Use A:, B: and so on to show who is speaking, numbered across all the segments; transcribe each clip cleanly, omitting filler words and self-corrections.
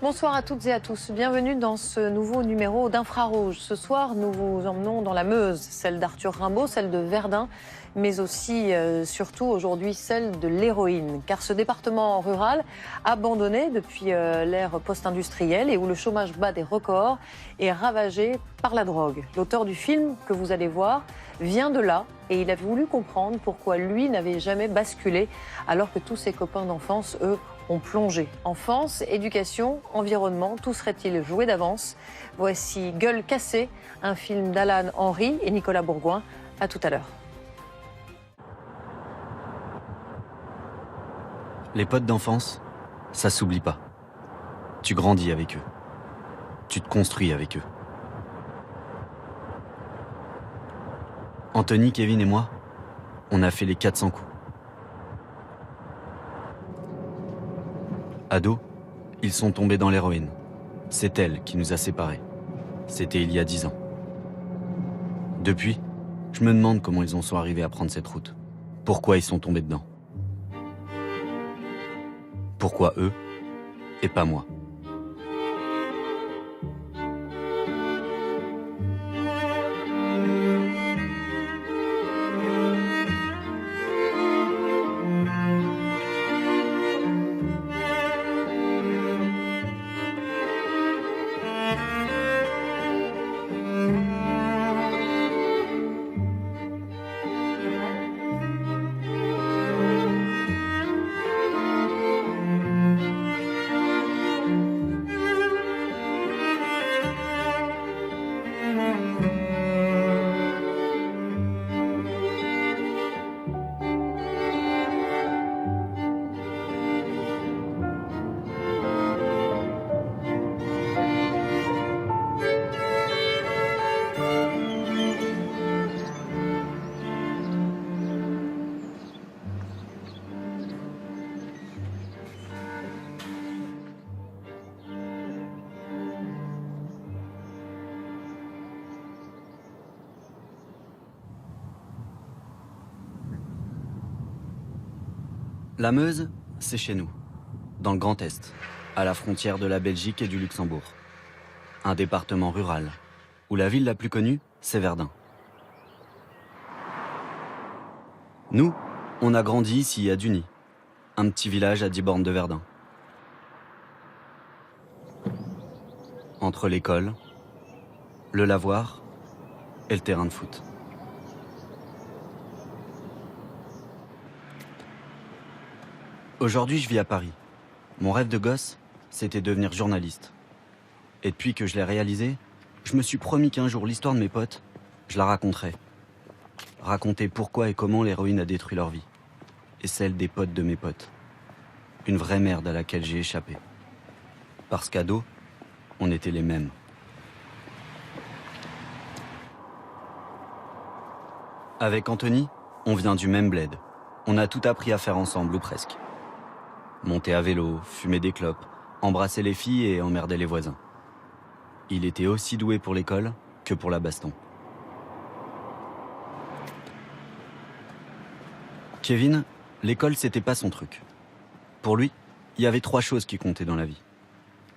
A: Bonsoir à toutes et à tous. Bienvenue dans ce nouveau numéro d'Infrarouge. Ce soir, nous vous emmenons dans la Meuse, celle d'Arthur Rimbaud, celle de Verdun, mais aussi, surtout aujourd'hui, celle de l'héroïne. Car ce département rural, abandonné depuis l'ère post-industrielle et où le chômage bat des records, est ravagé par la drogue. L'auteur du film que vous allez voir vient de là et il a voulu comprendre pourquoi lui n'avait jamais basculé alors que tous ses copains d'enfance, eux, ont plongé. Enfance, éducation, environnement, tout serait-il joué d'avance? Voici Gueule cassée, un film d'Alan Henry et Nicolas Bourgoin. À tout à l'heure.
B: Les potes d'enfance, ça s'oublie pas. Tu grandis avec eux. Tu te construis avec eux. Anthony, Kevin et moi, on a fait les 400 coups. Ados, ils sont tombés dans l'héroïne. C'est elle qui nous a séparés. C'était il y a 10 ans. Depuis, je me demande comment ils en sont arrivés à prendre cette route. Pourquoi ils sont tombés dedans. Pourquoi eux et pas moi? La Meuse, c'est chez nous, dans le Grand Est, à la frontière de la Belgique et du Luxembourg. Un département rural, où la ville la plus connue, c'est Verdun. Nous, on a grandi ici à Duny, un petit village à 10 bornes de Verdun. Entre l'école, le lavoir et le terrain de foot. Aujourd'hui, je vis à Paris. Mon rêve de gosse, c'était devenir journaliste. Et depuis que je l'ai réalisé, je me suis promis qu'un jour l'histoire de mes potes, je la raconterai. Raconter pourquoi et comment l'héroïne a détruit leur vie. Et celle des potes de mes potes. Une vraie merde à laquelle j'ai échappé. Parce qu'ados, on était les mêmes. Avec Anthony, on vient du même bled. On a tout appris à faire ensemble, ou presque. Monter à vélo, fumer des clopes, embrasser les filles et emmerder les voisins. Il était aussi doué pour l'école que pour la baston. Kevin, l'école c'était pas son truc. Pour lui, il y avait 3 choses qui comptaient dans la vie.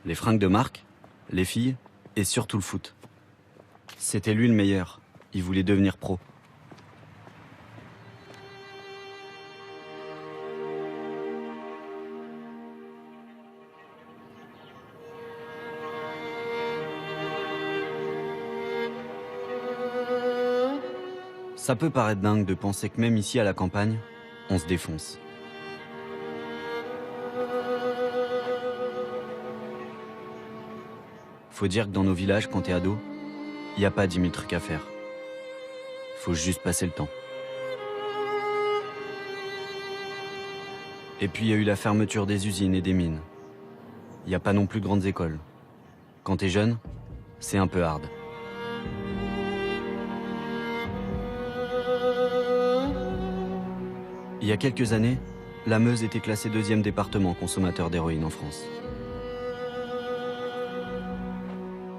B: Les fringues de marque, les filles et surtout le foot. C'était lui le meilleur, il voulait devenir pro. Ça peut paraître dingue de penser que même ici à la campagne, on se défonce. Faut dire que dans nos villages, quand t'es ado, y a pas 10 000 trucs à faire. Faut juste passer le temps. Et puis il y a eu la fermeture des usines et des mines. Y a pas non plus de grandes écoles. Quand t'es jeune, c'est un peu hard. Il y a quelques années, la Meuse était classée 2e département consommateur d'héroïne en France.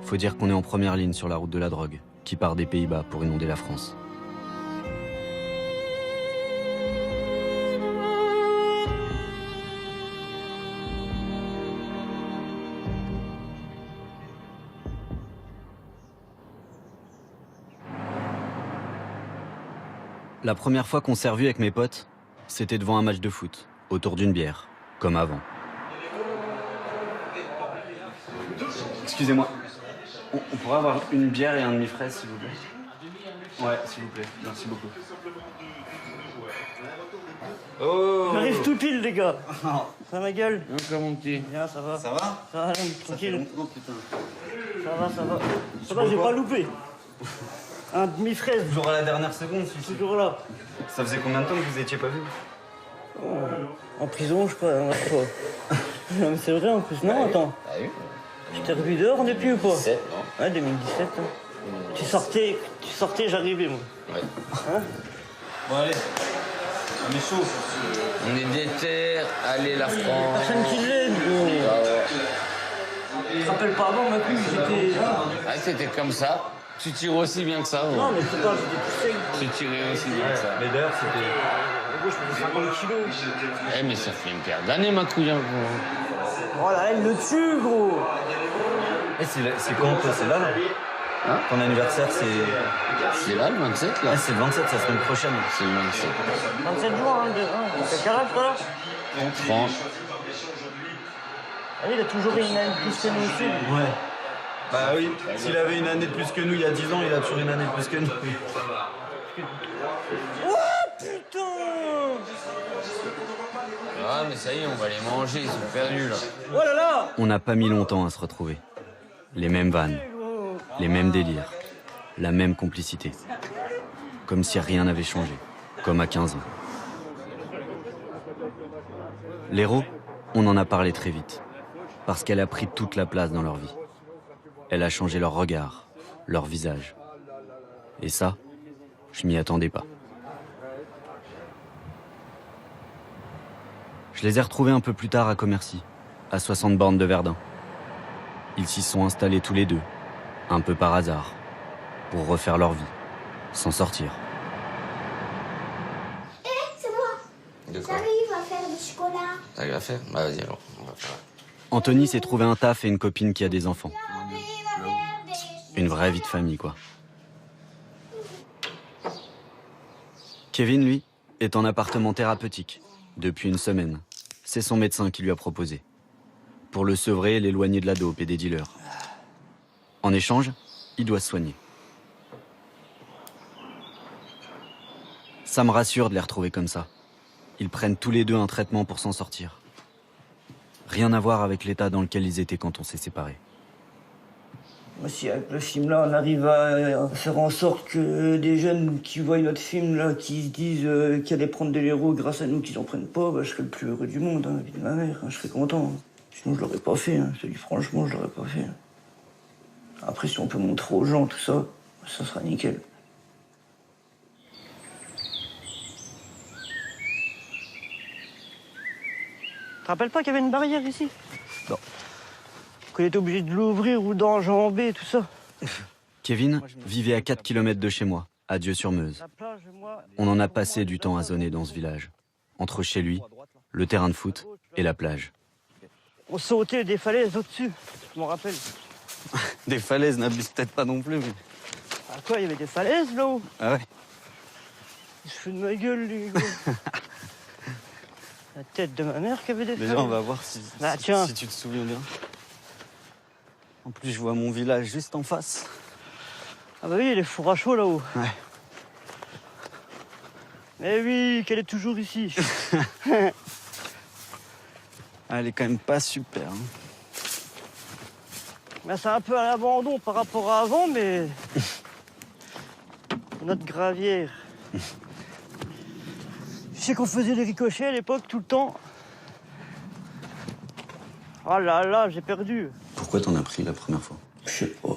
B: Faut dire qu'on est en première ligne sur la route de la drogue, qui part des Pays-Bas pour inonder la France. La première fois qu'on s'est revu avec mes potes, c'était devant un match de foot, autour d'une bière, comme avant. Excusez-moi, on pourrait avoir une bière et un demi-fraise, s'il vous plaît? Ouais, s'il vous plaît, merci beaucoup.
C: Oh, j'arrive tout pile, les gars. Ça ma gueule.
D: Comment mon petit?
C: Bien, ça va.
B: Ça va?
C: Ça va, tranquille.
B: Putain.
C: Ça va, ça va. Ça va, j'ai pas loupé. Un demi-fraise.
B: Toujours à la dernière seconde, celui-ci.
C: Toujours là.
B: Ça faisait combien de temps que vous étiez pas vu?
C: En prison, je crois. Non, mais c'est vrai en plus. Non, attends.
D: Ah oui?
C: Je t'ai revu dehors depuis ou pas?
D: 17, non?
C: Ouais, 2017. Hein. Tu sortais, j'arrivais, moi.
D: Ouais.
C: Hein?
B: Bon, allez. On est chaud.
D: On est déter, allez la France.
C: Personne qui l'aide, gros.
D: Ah ouais.
C: Tu te rappelles pas avant, ma couille, j'étais.
D: Ah, c'était comme ça. Tu tires aussi bien que ça. Ouais.
C: Non, mais c'est pas, j'étais tout sec.
D: Tu tirais aussi bien que ça.
B: Mais d'ailleurs, c'était...
C: Gros, je faisais 50 kilos.
D: Eh, mais ça fait une paire d'années, ma couille. Hein,
C: Oh là, elle le tue, gros.
B: Eh, c'est quand, toi? C'est là, là?
D: Hein?
B: Ton anniversaire, c'est...
D: C'est là, le 27, là?
B: Ah, c'est le 27, c'est la semaine prochaine.
D: C'est le 27.
C: 27 jours, hein, t'as quel âge, toi, là?
D: 30.
C: Ah oui, il a toujours une année de plus que nous aussi.
B: Ouais. Bah oui, s'il avait une année de plus que nous il y a 10 ans, il a toujours une année de plus que nous.
C: Oh, putain!
D: Ah, mais ça y est, on va les manger, ils sont perdus, là.
C: Oh là là!
B: On n'a pas mis longtemps à se retrouver. Les mêmes vannes, les mêmes délires, la même complicité. Comme si rien n'avait changé, comme à 15 ans. L'héros, on en a parlé très vite, parce qu'elle a pris toute la place dans leur vie. Elle a changé leur regard, leur visage. Et ça, je m'y attendais pas. Je les ai retrouvés un peu plus tard à Commercy, à 60 bornes de Verdun. Ils s'y sont installés tous les deux, un peu par hasard, pour refaire leur vie, s'en sortir.
E: C'est moi.
D: De quoi?
E: J'arrive à faire du chocolat.
D: T'arrives à faire? Bah, vas-y, alors. On va faire.
B: Anthony s'est trouvé un taf et une copine qui a des enfants.
E: J'arrive à faire des...
B: Une vraie vie de famille, quoi. Kevin, lui, est en appartement thérapeutique, depuis une semaine. C'est son médecin qui lui a proposé. Pour le sevrer et l'éloigner de la dope et des dealers. En échange, il doit se soigner. Ça me rassure de les retrouver comme ça. Ils prennent tous les deux un traitement pour s'en sortir. Rien à voir avec l'état dans lequel ils étaient quand on s'est séparés.
C: Moi, si avec le film là, on arrive à faire en sorte que des jeunes qui voient notre film là, qui se disent qu'ils allaient prendre de l'héros grâce à nous, qu'ils en prennent pas, bah, je serais le plus heureux du monde, hein, vie de ma mère, hein, je serais content. Hein. Sinon, je l'aurais pas fait, hein, je te dis franchement, je l'aurais pas fait. Après, si on peut montrer aux gens tout ça, ça sera nickel. Tu te rappelles pas qu'il y avait une barrière ici?
B: Non.
C: Qu'on était obligé de l'ouvrir ou d'enjamber, tout ça.
B: Kevin vivait à 4 km de chez moi, à Dieu-sur-Meuse.
C: La plage, moi,
B: On en a passé du temps à zoner dans ce village. Entre chez lui, le terrain de foot et la plage.
C: on sautait des falaises au-dessus, je m'en rappelle.
B: Des falaises n'abusent peut-être pas non plus, mais...
C: Ah quoi, il y avait des falaises là-haut?
B: Ah ouais?
C: Il se fout de ma gueule, lui, gros. La tête de ma mère qui avait des falaises.
B: Déjà, on va voir si,
C: Bah, tiens.
B: si tu te souviens bien. En plus, je vois mon village juste en face.
C: Ah bah oui, les fours à chaud là-haut.
B: Ouais.
C: Mais oui, qu'elle est toujours ici.
B: Elle est quand même pas super. Hein.
C: Bah, c'est un peu à l'abandon par rapport à avant, mais... Notre gravière. Je sais qu'on faisait des ricochets à l'époque, tout le temps. Oh là là, j'ai perdu.
B: Pourquoi t'en as pris la première fois?
C: Je sais pas.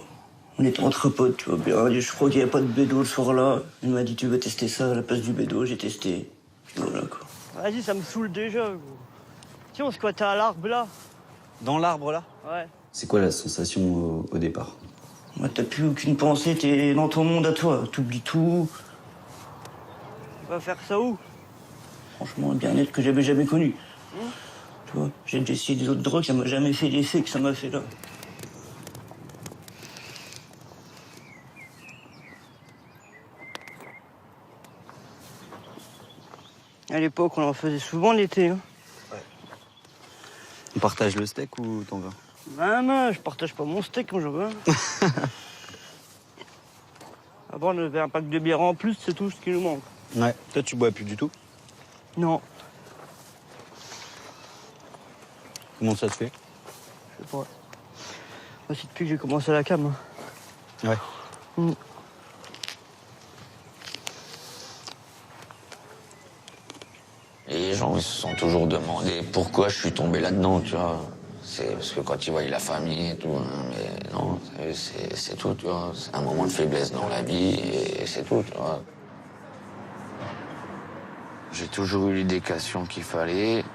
C: On était entre potes, tu vois bien. Je crois qu'il n'y avait pas de bédo le soir-là. Il m'a dit, tu veux tester ça à la place du bédo? J'ai testé. Puis voilà, quoi. Vas-y, ça me saoule déjà, gros. Tiens, on squattait à l'arbre, là.
B: Dans l'arbre, là?
C: Ouais.
B: C'est quoi la sensation au départ?
C: Moi, t'as plus aucune pensée, t'es dans ton monde à toi. T'oublies tout. Tu vas faire ça où? Franchement, un bien-être que j'avais jamais connu. Tu vois, j'ai déjà essayé des autres drogues, ça m'a jamais fait l'effet que ça m'a fait là. À l'époque, on en faisait souvent l'été. Hein.
B: On partage le steak ou t'en veux?
C: Ben non, je partage pas mon steak quand j'en veux. Avant, on avait un pack de bière en plus, c'est tout ce qui nous manque.
B: Ouais. Toi, tu bois plus du tout?
C: Non,
B: Comment ça se fait?
C: je sais pas. Moi, c'est depuis que j'ai commencé la cam. Hein.
B: Ouais.
D: Et les gens, ils se sont toujours demandé pourquoi je suis tombé là-dedans, tu vois. C'est parce que quand ils voient la famille et tout, hein, mais non, c'est tout, tu vois. C'est un moment de faiblesse dans la vie et c'est tout, tu vois. J'ai toujours eu l'éducation qu'il fallait.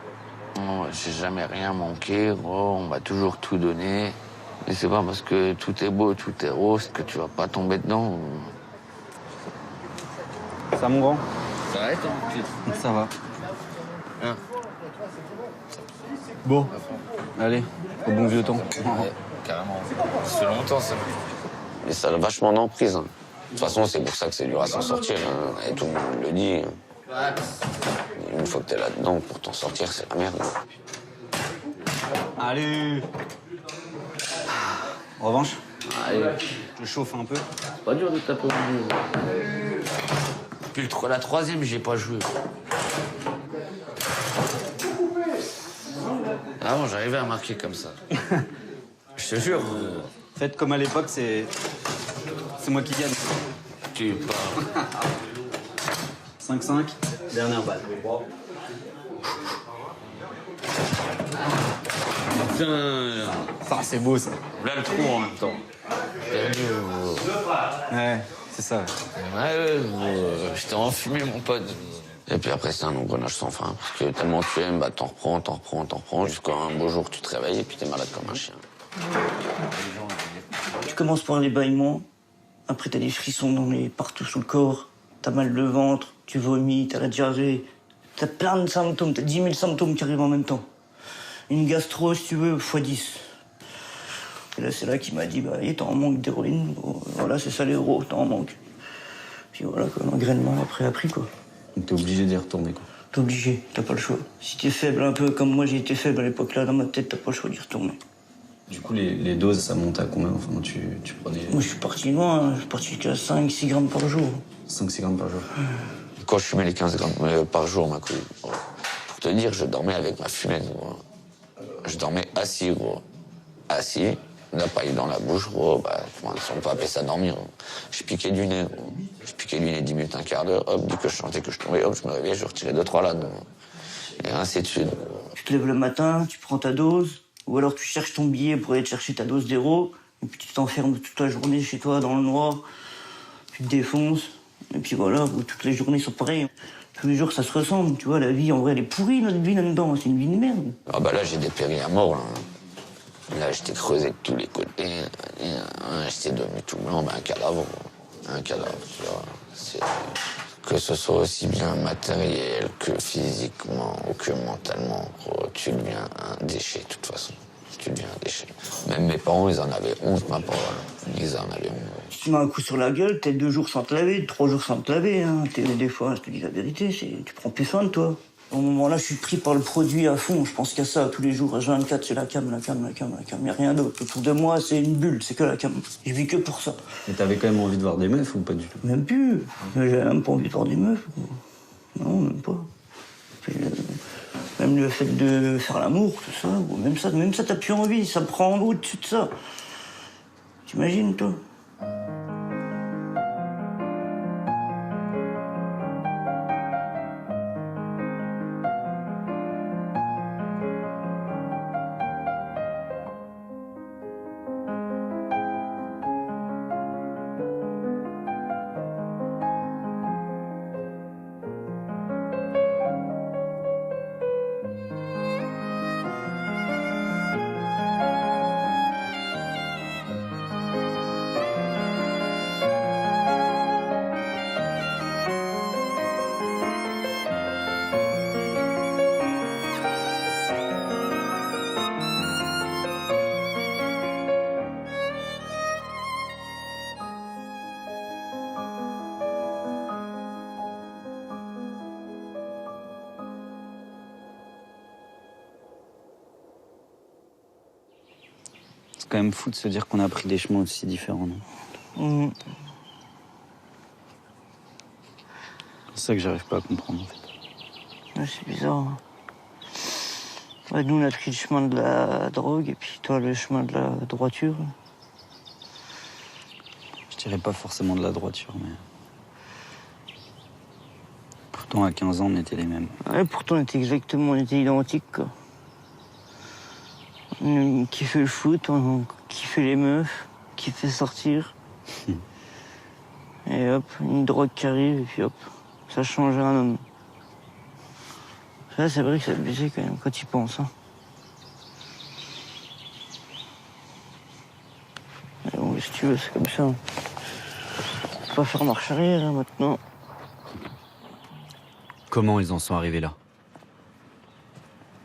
D: Oh, j'ai jamais rien manqué, gros. On m'a toujours tout donné. Et c'est pas parce que tout est beau, tout est rose que tu vas pas tomber dedans.
B: Ça, mon grand?
D: Ça va, toi?
B: Ça va.
D: Hein?
B: Bon. Allez, au bon vieux temps.
D: Ouais, carrément. Ça fait longtemps, ça. Mais ça a vachement d'emprise. Hein. De toute façon, c'est pour ça que c'est dur à s'en sortir. Hein. Et tout le monde le dit. Une fois que t'es là-dedans, pour t'en sortir, c'est la merde.
B: Allez. En revanche,
D: Allez.
B: je chauffe un peu.
D: C'est pas dur de taper au milieu. Puis la troisième, j'ai pas joué. Ah bon, j'arrivais à marquer comme ça. Je te jure.
B: Faites comme à l'époque, c'est moi qui gagne.
D: Tu parles.
B: 5-5, dernière balle.
D: Putain.
B: Ça, c'est beau, ça.
D: Là, le trou en même temps. Perdu.
B: Ouais, c'est ça.
D: Ouais, j'étais enfumé, mon pote. Et puis après, c'est un engrenage sans fin. Parce que tellement tu aimes, bah, t'en reprends. Jusqu'à un beau jour, tu te réveilles et puis t'es malade comme un chien.
C: Tu commences par les bâillements, après t'as des frissons partout sur le corps, t'as mal de ventre, tu vomis, t'as la diarrhée, t'as plein de symptômes, t'as 10 000 symptômes qui arrivent en même temps. Une gastro, si tu veux, x10. Et là, c'est là qu'il m'a dit, bah, t'es en manque d'héroïne, voilà, c'est ça l'héros, t'es en manque. Puis voilà, quoi, l'engrainement après a pris, quoi.
B: Donc t'es obligé d'y retourner, quoi.
C: T'es obligé, t'as pas le choix. Si t'es faible, un peu comme moi j'ai été faible à l'époque là, dans ma tête, t'as pas le choix d'y retourner.
B: Du coup, les doses, ça monte à combien? Enfin, tu prenais
C: Moi, je suis parti loin, hein. Je suis parti jusqu'à 5-6 grammes par jour.
B: 5-6 grammes par jour.
D: Quand je fumais les 15 grammes par jour, ma couille. Pour te dire, je dormais avec ma fumette, gros. Je dormais assis, gros. Assis, la paille dans la bouche, gros. Bah, on peut appeler ça dormir. Gros. Je piquais du nez, gros. Je piquais du nez 10 minutes, un quart d'heure. Hop, dès que je sentais que je tombais, hop, je me réveillais, je retirais 2-3 lattes. Et ainsi de suite.
C: Tu te lèves le matin, tu prends ta dose, ou alors tu cherches ton billet pour aller te chercher ta dose d'héros, et puis tu t'enfermes toute la journée chez toi dans le noir, tu te défonces, et puis voilà, toutes les journées sont pareilles. Tous les jours ça se ressemble, tu vois, la vie en vrai elle est pourrie notre vie là-dedans, c'est une vie de merde.
D: Ah bah là, j'ai dépéri à mort, là. Là, j'étais creusé de tous les côtés. J'étais devenu tout blanc, bah, un cadavre, gros. Un cadavre, tu vois. Que ce soit aussi bien matériel que physiquement ou que mentalement, gros, tu deviens un déchet, de toute façon. Tu deviens un déchet. Même mes parents, ils en avaient honte, ma parole. Ils en avaient honte.
C: Si tu mets un coup sur la gueule, t'es 2 jours sans te laver, 3 jours sans te laver. Hein. Des fois, je te dis la vérité, tu prends plus soin de toi. Au moment-là, je suis pris par le produit à fond. Je pense qu'à ça tous les jours. H24, c'est la cam. Il n'y a rien d'autre. Autour de moi, c'est une bulle, c'est que la cam. Je vis que pour ça.
B: Et t'avais quand même envie de voir des meufs ou pas du tout?
C: Même plus. J'avais même pas envie de voir des meufs. Non, même pas. Puis, même le fait de faire l'amour, tout ça, ou même ça, t'as plus envie. Ça prend au-dessus de ça. T'imagines, toi?
B: C'est quand même fou de se dire qu'on a pris des chemins aussi différents, non? C'est ça que j'arrive pas à comprendre, en fait.
C: Ouais, c'est bizarre. Hein. Ouais, nous, on a pris le chemin de la drogue, et puis toi, le chemin de la droiture.
B: Je dirais pas forcément de la droiture, mais... Pourtant, à 15 ans, on était les mêmes.
C: Ouais, pourtant, on était identiques, quoi. On kiffait le foot, on kiffait les meufs, on kiffait sortir. Et hop, une drogue qui arrive, et puis hop, ça change un homme. Ça, c'est vrai que c'est abusé quand même, quand tu y penses. Hein. Mais bon, si tu veux, c'est comme ça. On peut pas faire marche arrière, hein, maintenant.
B: Comment ils en sont arrivés là?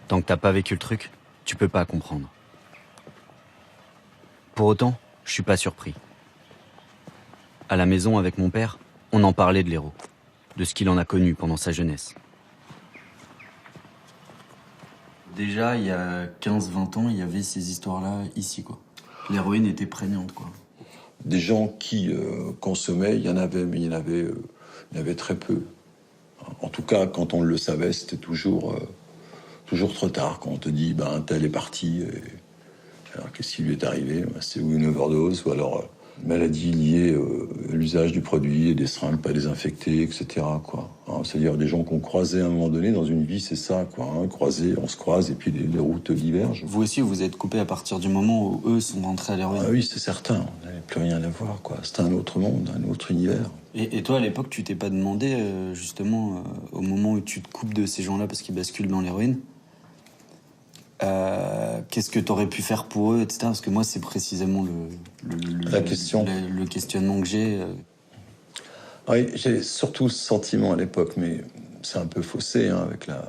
B: Tant que t'as pas vécu le truc, tu peux pas comprendre. Pour autant, je suis pas surpris. À la maison, avec mon père, on en parlait de l'héros, de ce qu'il en a connu pendant sa jeunesse. Déjà, il y a 15-20 ans, il y avait ces histoires-là ici, quoi. L'héroïne était prégnante, quoi.
F: Des gens qui consommaient, il y en avait, mais il y en avait très peu. En tout cas, quand on le savait, c'était toujours trop tard. Quand on te dit, ben, un tel est parti, et... alors qu'est-ce qui lui est arrivé? C'est ou une overdose, ou alors une maladie liée à l'usage du produit, et des seringues pas désinfectées, etc. Hein, c'est-à-dire des gens qu'on croisait à un moment donné dans une vie, c'est ça, quoi. Hein, croiser, on se croise, et puis les routes divergent.
B: Vous aussi, vous êtes coupé à partir du moment où eux sont rentrés à l'héroïne.
F: Ah oui, c'est certain. On n'avait plus rien à voir, quoi. C'était un autre monde, un autre univers.
B: Et toi, à l'époque, tu t'es pas demandé, justement, au moment où tu te coupes de ces gens-là parce qu'ils basculent dans l'héroïne, qu'est-ce que t'aurais pu faire pour eux, etc. Parce que moi, c'est précisément
F: la question.
B: Le questionnement que j'ai.
F: Oui, j'ai surtout le sentiment à l'époque, mais c'est un peu faussé hein, avec la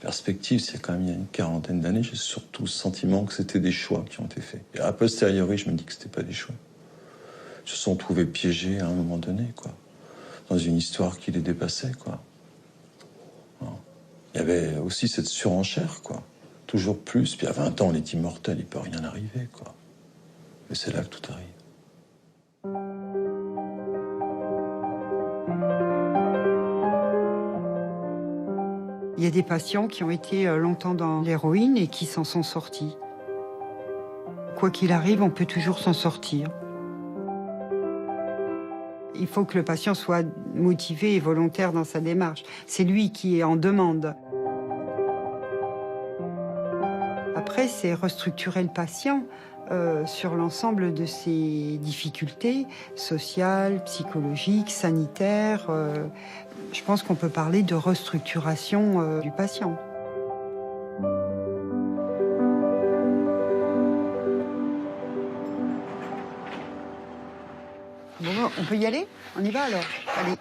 F: perspective. C'est quand même il y a une quarantaine d'années. J'ai surtout le sentiment que c'était des choix qui ont été faits. Et a posteriori, je me dis que c'était pas des choix. Ils se sont trouvés piégés à un moment donné, quoi, dans une histoire qui les dépassait, quoi. Il y avait aussi cette surenchère, quoi. Toujours plus. Puis à 20 ans, on est immortel, il peut rien arriver, quoi. Mais c'est là que tout arrive.
G: Il y a des patients qui ont été longtemps dans l'héroïne et qui s'en sont sortis. Quoi qu'il arrive, on peut toujours s'en sortir. Il faut que le patient soit motivé et volontaire dans sa démarche. C'est lui qui est en demande. Après, c'est restructurer le patient sur l'ensemble de ses difficultés sociales, psychologiques, sanitaires. Je pense qu'on peut parler de restructuration du patient. Bon, on peut y aller? On y va alors? Allez.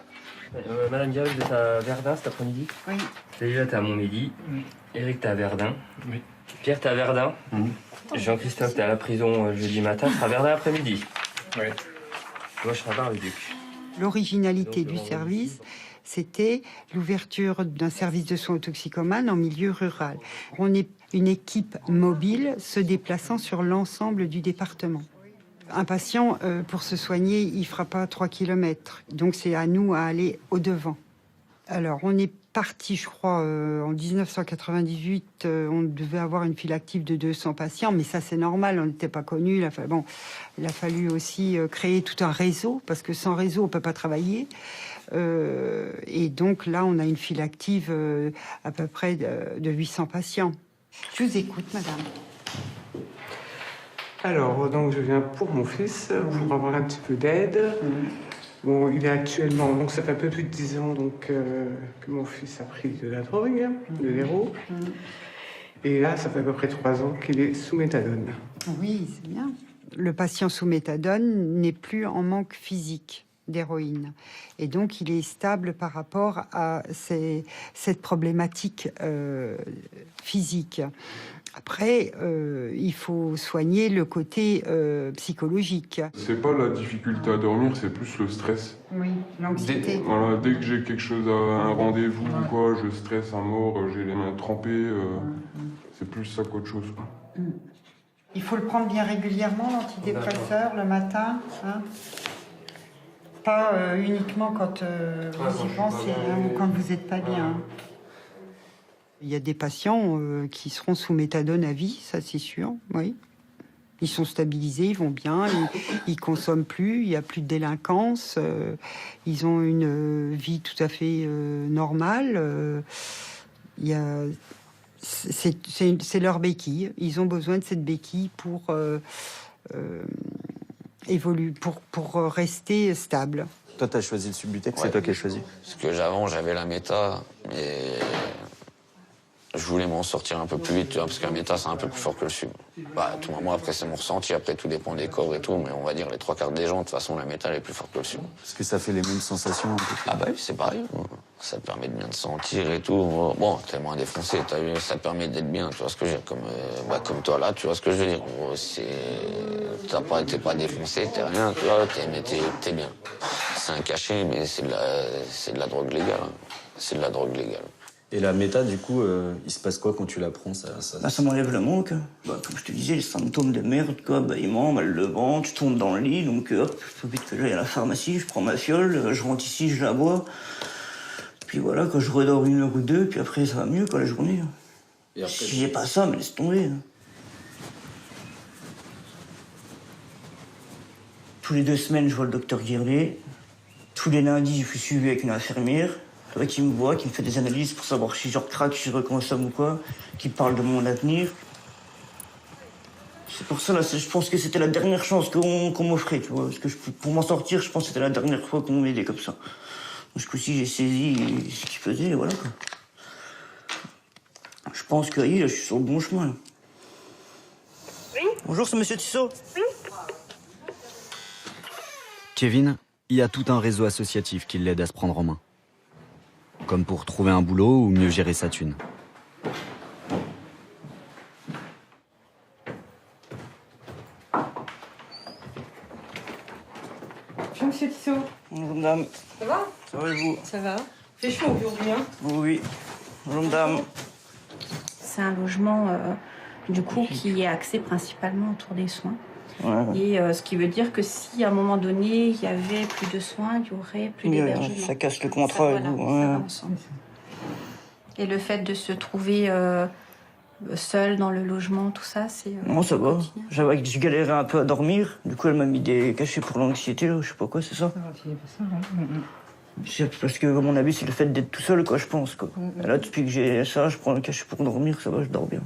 H: Madame Garus, vous êtes à Verdun cet après-midi?
G: Oui.
H: Déjà, t'es à Montmédy. Eric, t'es à Verdun. Oui. Pierre, t'es à Verdun. Jean-Christophe, t'es à la prison jeudi matin. Tu seras à Verdun après-midi. Oui. Moi, je serai à Bar-le-Duc.
G: L'originalité du service, c'était l'ouverture d'un service de soins aux toxicomanes en milieu rural. On est une équipe mobile se déplaçant sur l'ensemble du département. Un patient, pour se soigner, il ne fera pas 3 km. Donc c'est à nous à aller au-devant. Alors, on est parti, je crois, en 1998, on devait avoir une file active de 200 patients, mais ça c'est normal, on n'était pas connus. Il a fallu aussi créer tout un réseau, parce que sans réseau, on ne peut pas travailler. Et donc là, on a une file active à peu près de 800 patients. Je vous écoute, madame.
I: Alors, donc je viens pour mon fils, pour avoir un petit peu d'aide. Bon, il est actuellement, donc ça fait un peu plus de 10 ans donc, que mon fils a pris de la drogue, de l'héros. Et là, ça fait à peu près 3 ans qu'il est sous méthadone.
G: Oui, c'est bien. Le patient sous méthadone n'est plus en manque physique d'héroïne. Et donc, il est stable par rapport à cette problématique physique. Après, il faut soigner le côté psychologique.
J: C'est pas la difficulté à dormir, c'est plus le stress.
G: Oui, l'anxiété.
J: Voilà, dès que j'ai quelque chose, un rendez-vous ou quoi, je stresse à mort, j'ai les mains trempées. C'est plus ça qu'autre chose, quoi.
G: Il faut le prendre bien régulièrement, l'antidépresseur, le matin. Hein. Pas uniquement quand vous y pensez ou quand vous n'êtes pas bien. Il y a des patients qui seront sous méthadone à vie, ça c'est sûr, oui. Ils sont stabilisés, ils vont bien, ils consomment plus, il n'y a plus de délinquance, ils ont une vie tout à fait normale. C'est leur béquille. Ils ont besoin de cette béquille pour évoluer, pour rester stable.
B: Toi, t'as choisi le Subutex, c'est toi qui as choisi.
D: Parce que avant, j'avais la méta, mais je voulais m'en sortir un peu plus vite, tu vois, parce que la méta, c'est un peu plus fort que le sub. Bah, tout moment, après, c'est mon ressenti, après, tout dépend des corps et tout, mais on va dire les 3/4 des gens, de toute façon, la méta, elle est plus forte que le sub.
B: Parce que ça fait les mêmes sensations un peu.
D: Ah bah oui, c'est pareil. Ça te permet de bien te sentir et tout. Bon, t'es moins défoncé, t'as vu, ça te permet d'être bien, tu vois ce que je veux dire, comme toi là, tu vois ce que je veux dire. En gros, t'es pas défoncé, t'es rien, tu vois, mais t'es bien. C'est un cachet, mais c'est de la drogue légale. Hein. C'est de la drogue légale.
B: Et la méta, du coup, il se passe quoi quand tu la prends ça
C: m'enlève le manque. Bah, comme je te disais, les symptômes de merde, quoi, bâillement, mal de ventre, tu tombes dans le lit, donc hop, il faut vite que j'aille à la pharmacie, je prends ma fiole, je rentre ici, je la bois. Puis voilà, quand je redors 1 heure ou 2, puis après ça va mieux, quoi, la journée. Et après, si j'ai pas ça, mais laisse tomber. Tous les 2 semaines, je vois le docteur Guirlet. Tous les lundis, je suis suivi avec une infirmière. Qui me voit, qui me fait des analyses pour savoir si je recraque, si je reconsomme ou quoi, qui parle de mon avenir. C'est pour ça, là, je pense que c'était la dernière chance qu'on m'offrait, tu vois. Parce que pour m'en sortir, je pense que c'était la dernière fois qu'on m'aidait comme ça. Donc, ce coup-ci, j'ai saisi ce qu'il faisait, et voilà, quoi. Je pense que, là, je suis sur le bon chemin, là.
E: Oui.
C: Bonjour, c'est monsieur Tissot.
E: Oui.
B: Kevin, il y a tout un réseau associatif qui l'aide à se prendre en main. Comme pour trouver un boulot ou mieux gérer sa thune.
G: Bonjour, monsieur Tissot.
C: Bonjour, madame.
K: Ça va?
C: Ça va et vous?
K: Ça va. Fait chaud aujourd'hui, hein?
C: Oui. Bonjour, madame.
L: C'est un logement, du coup, qui est axé principalement autour des soins.
C: Ouais.
L: Et ce qui veut dire que si à un moment donné il y avait plus de soins, il y aurait plus d'hébergement.
C: Ça casse le contrat avec vous. Ouais.
L: Et le fait de se trouver seul dans le logement, tout ça, c'est...
C: Non, ça va. J'avais je galérais un peu à dormir. Du coup, elle m'a mis des cachets pour l'anxiété, je sais pas quoi, c'est ça. C'est parce que, à mon avis, c'est le fait d'être tout seul, quoi, je pense, quoi. Et là, depuis que j'ai ça, je prends le cachet pour dormir, ça va, je dors bien.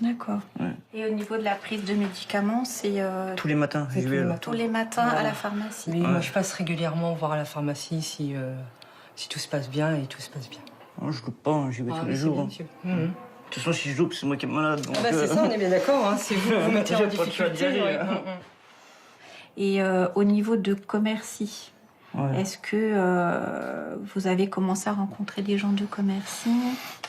L: D'accord.
C: Ouais.
L: Et au niveau de la prise de médicaments, c'est...
C: Tous les matins, j'y vais, là.
L: Tous les matins à la pharmacie.
K: Oui, moi je passe régulièrement voir à la pharmacie si tout se passe bien et tout se passe bien.
C: Non, je loupe pas, hein, j'y vais tous les jours.
K: Bien,
C: hein.
K: sûr.
C: De toute façon, si je loupe, c'est moi qui est malade. Donc,
K: c'est ça, on est bien d'accord, hein, c'est vous qui vous mettez en difficulté.
L: Et au niveau de Commercy, est-ce que vous avez commencé à rencontrer des gens de Commercy?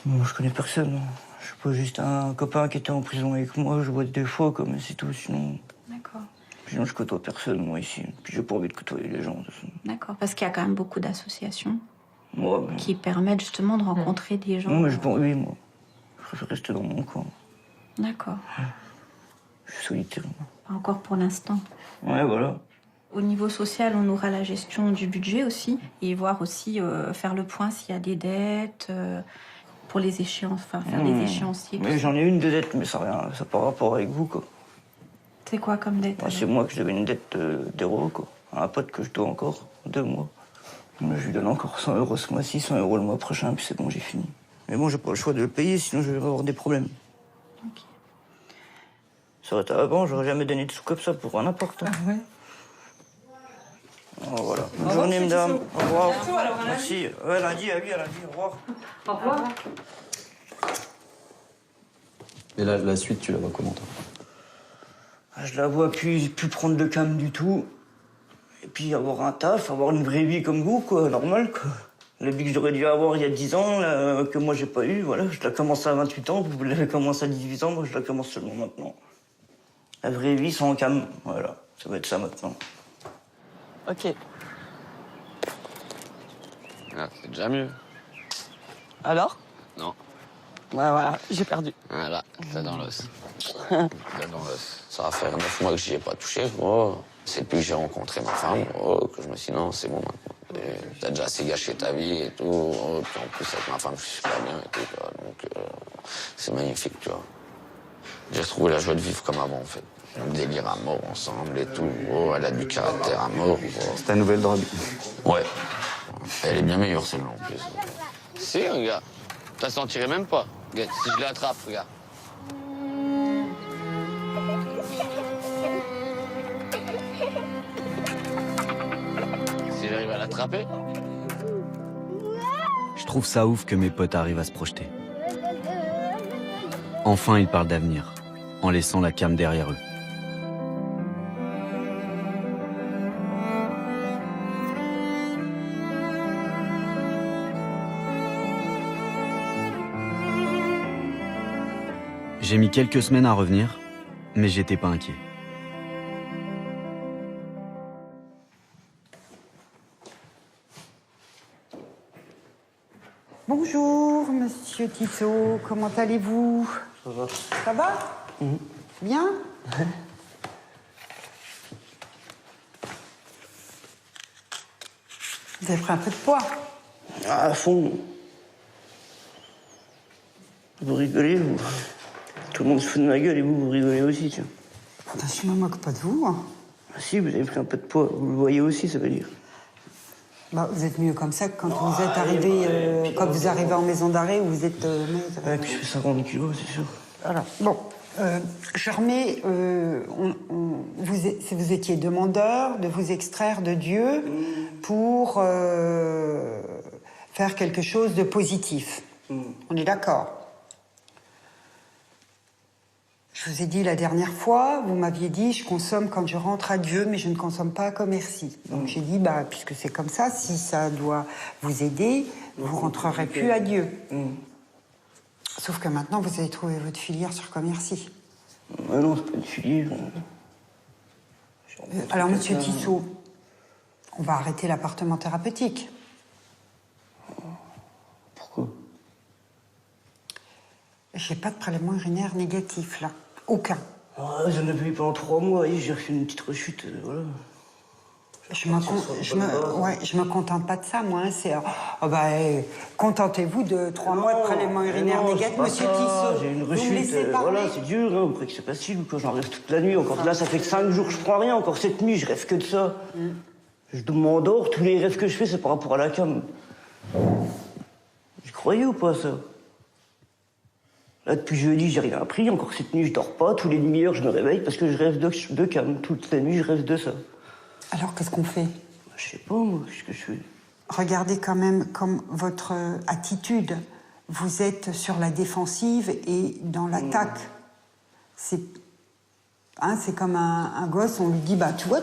C: Moi, je connais personne. Je suis pas juste un copain qui était en prison avec moi, je vois des fois, comme c'est tout, sinon...
L: D'accord.
C: Sinon, je côtoie personne, moi, ici. Puis j'ai pas envie de côtoyer les gens, de toute façon.
L: D'accord, parce qu'il y a quand même beaucoup d'associations
C: Ouais,
L: qui permettent justement de rencontrer des gens.
C: Non, mais oui, moi. Je préfère rester dans mon coin.
L: D'accord.
C: Je suis solitaire, moi.
L: Pas encore pour l'instant.
C: Ouais, voilà.
L: Au niveau social, on aura la gestion du budget aussi, et voir aussi, faire le point s'il y a des dettes, pour les échéances, enfin faire des échéanciers.
C: Mais j'en ai une de dette, mais ça n'a rien, ça n'a pas rapport avec vous, quoi.
L: C'est quoi comme dette?
C: C'est moi que je devais une dette d'euros, quoi. À un pote que je dois encore 2 mois. Mais je lui donne encore 100 € ce mois-ci, 100 € le mois prochain, puis c'est bon, j'ai fini. Mais bon, j'ai pas le choix de le payer, sinon je vais avoir des problèmes.
L: Ok.
C: Ça aurait été avant, j'aurais jamais donné de sous comme ça pour n'importe.
K: Ah ouais.
C: Oh, voilà. Bonne journée, madame. Au revoir.
K: bientôt, alors, à
C: Merci. Ouais, lundi, à lundi. Au revoir.
K: Au revoir.
B: Et là, la suite, tu la vois comment, toi?
C: Je la vois plus prendre de cam du tout. Et puis avoir un taf, avoir une vraie vie comme vous, quoi, normal, quoi. La vie que j'aurais dû avoir il y a 10 ans, là, que moi j'ai pas eu, voilà. Je la commence à 28 ans, vous l'avez commencé à 18 ans, moi je la commence seulement maintenant. La vraie vie sans cam, voilà. Ça va être ça maintenant.
A: Ok.
D: Ah, c'est déjà mieux.
A: Alors?
D: Non.
C: Ouais, voilà, j'ai perdu.
D: Voilà, là dans l'os. Là dans l'os. Ça va faire 9 mois que j'y ai pas touché, gros. C'est depuis que j'ai rencontré ma femme, gros, que je me suis dit non, c'est bon maintenant. T'as déjà assez gâché ta vie et tout. Gros. Puis en plus, avec ma femme, je suis super bien et tout. Tu vois. Donc, c'est magnifique, tu vois. J'ai retrouvé la joie de vivre comme avant, en fait. On délire à mort ensemble et tout. Gros. Elle a du caractère à mort.
B: C'est ta nouvelle drogue.
D: Ouais. Elle est bien meilleure, celle-là, en plus. Si, regarde. T'as sentirais même pas. Regarde, si je l'attrape, regarde. Si j'arrive à l'attraper.
B: Je trouve ça ouf que mes potes arrivent à se projeter. Enfin, ils parlent d'avenir, en laissant la cam derrière eux. J'ai mis quelques semaines à revenir, mais j'étais pas inquiet.
G: Bonjour, monsieur Tissot, comment allez-vous?
C: Ça va.
G: Ça va? Bien? Vous avez pris un peu de poids?
C: À fond. Vous rigolez, vous. Tout le monde se fout de ma gueule et vous rigolez aussi, tiens.
G: Je me moque pas de vous. Hein.
C: Ah, si, vous avez pris un peu de poids. Vous le voyez aussi, ça veut dire.
G: Bah, vous êtes mieux comme ça que quand vous êtes arrivé, quand vous arrivez en maison d'arrêt où vous êtes.
C: Ouais, puis je fais 50 kilos, c'est sûr.
G: Voilà. Bon, je remets. Vous étiez demandeur de vous extraire de Dieu pour faire quelque chose de positif. On est d'accord? Je vous ai dit la dernière fois, vous m'aviez dit, je consomme quand je rentre à Dieu, mais je ne consomme pas comme merci. Donc j'ai dit, bah, puisque c'est comme ça, si ça doit vous aider, vous rentrerez plus à Dieu. Sauf que maintenant, vous avez trouvé votre filière sur Commercy.
C: Non, c'est pas une filière.
G: Alors, monsieur Tissot, on va arrêter l'appartement thérapeutique.
C: Pourquoi?
G: J'ai pas de prélèvement urinaire négatif, là. Aucun.
C: J'en ai eu pendant 3 mois, et j'ai refait une petite rechute, voilà.
G: Je me contente pas de ça, moi. Hein, c'est, contentez-vous de 3 mois de prélèvement urinaire négatif, monsieur Tissot.
C: J'ai une rechute, voilà, c'est dur, hein, vous croyez que c'est facile, quoi. J'en rêve toute la nuit, encore là, ça fait que 5 jours que je prends rien, encore cette nuit, je rêve que de ça. Je m'endors, tous les rêves que je fais, c'est par rapport à la cam. J'y croyais ou pas, ça? Là, depuis jeudi, j'ai rien appris. Encore cette nuit, je dors pas. Tous les demi-heures, je me réveille parce que je rêve de cam. Toute la nuit, je rêve de ça.
G: Alors, qu'est-ce qu'on fait?
C: Je sais pas, moi. Qu'est-ce que je fais?
G: Regardez quand même comme votre attitude. Vous êtes sur la défensive et dans l'attaque. C'est comme un gosse, on lui dit, bah, tu vois,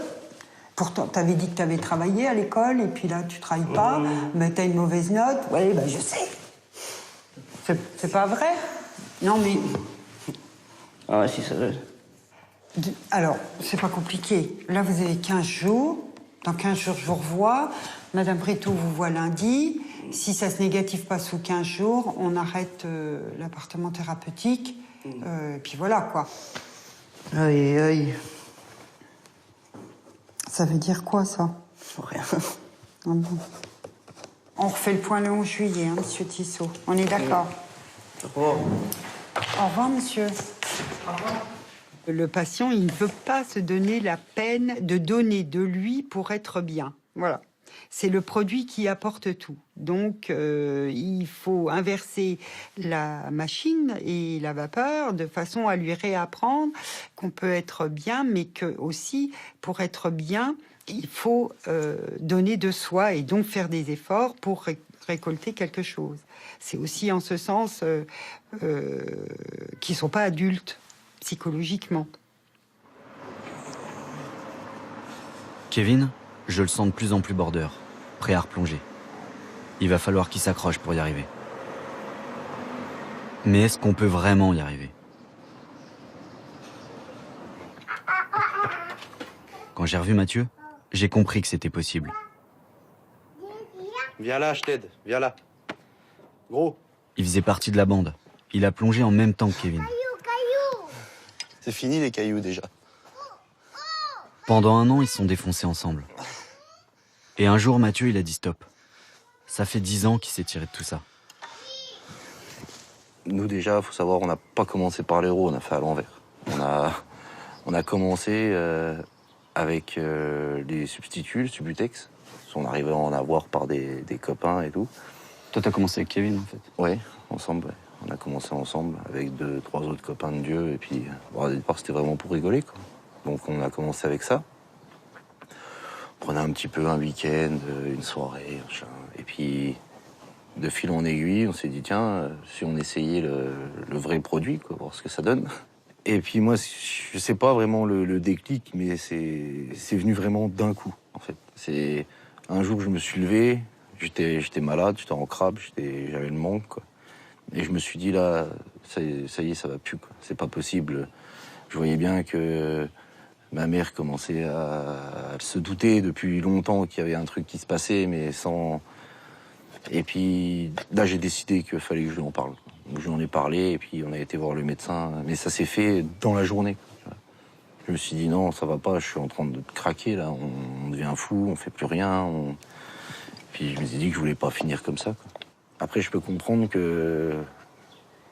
G: pourtant, t'avais dit que t'avais travaillé à l'école et puis là, tu travailles pas, mais t'as une mauvaise note. Ouais, bah, je sais. C'est pas vrai? Non, mais...
C: Ah ouais, si, ça va.
G: Alors, c'est pas compliqué. Là, vous avez 15 jours. Dans 15 jours, je vous revois. Madame Bréteau vous voit lundi. Si ça se négative pas sous 15 jours, on arrête l'appartement thérapeutique. Et puis voilà, quoi.
C: Aïe, aïe.
G: Ça veut dire quoi, ça?
C: Rien.
G: Ah bon. On refait le point le 11 juillet, hein, monsieur Tissot. On est d'accord?
C: Au revoir.
G: Au revoir, monsieur. Au revoir. Le patient, il ne veut pas se donner la peine de donner de lui pour être bien. Voilà. C'est le produit qui apporte tout. Donc, il faut inverser la machine et la vapeur de façon à lui réapprendre qu'on peut être bien, mais que aussi, pour être bien, il faut donner de soi et donc faire des efforts pour récolter quelque chose. C'est aussi en ce sens qu'ils ne sont pas adultes psychologiquement.
B: Kevin, je le sens de plus en plus border, prêt à replonger. Il va falloir qu'il s'accroche pour y arriver. Mais est-ce qu'on peut vraiment y arriver? Quand j'ai revu Mathieu, j'ai compris que c'était possible.
M: Viens là, je t'aide. Viens là. Gros.
B: Il faisait partie de la bande. Il a plongé en même temps que Kevin.
M: C'est fini les cailloux déjà.
B: Pendant 1 an, ils se sont défoncés ensemble. Et un jour, Mathieu, il a dit stop. Ça fait 10 ans qu'il s'est tiré de tout ça.
M: Nous déjà, faut savoir, on n'a pas commencé par l'héros, on a fait à l'envers. On a commencé avec les substituts, le Subutex. On arrivait à en avoir par des copains et tout.
B: Toi, t'as commencé avec Kevin, en fait?
M: Oui, ensemble, ouais. On a commencé ensemble avec 2-3 autres copains de Dieu. Et puis, au départ, c'était vraiment pour rigoler, quoi. Donc, on a commencé avec ça. On prenait un petit peu un week-end, une soirée, machin. Et puis, de fil en aiguille, on s'est dit, tiens, si on essayait le vrai produit, quoi, voir ce que ça donne. Et puis, moi, je sais pas vraiment le déclic, mais c'est venu vraiment d'un coup, en fait. C'est un jour, je me suis levé, j'étais malade, j'étais en crabe, j'avais le manque, quoi. Et je me suis dit, là, ça y est, ça va plus, quoi. C'est pas possible. Je voyais bien que ma mère commençait à se douter depuis longtemps qu'il y avait un truc qui se passait, mais sans... Et puis, là, j'ai décidé qu'il fallait que je lui en parle. Donc, je lui en ai parlé, et puis on a été voir le médecin. Mais ça s'est fait dans la journée. Je me suis dit, non, ça va pas, je suis en train de craquer, là. On devient fou, on fait plus rien. Puis je me suis dit que je voulais pas finir comme ça, quoi. Après, je peux comprendre que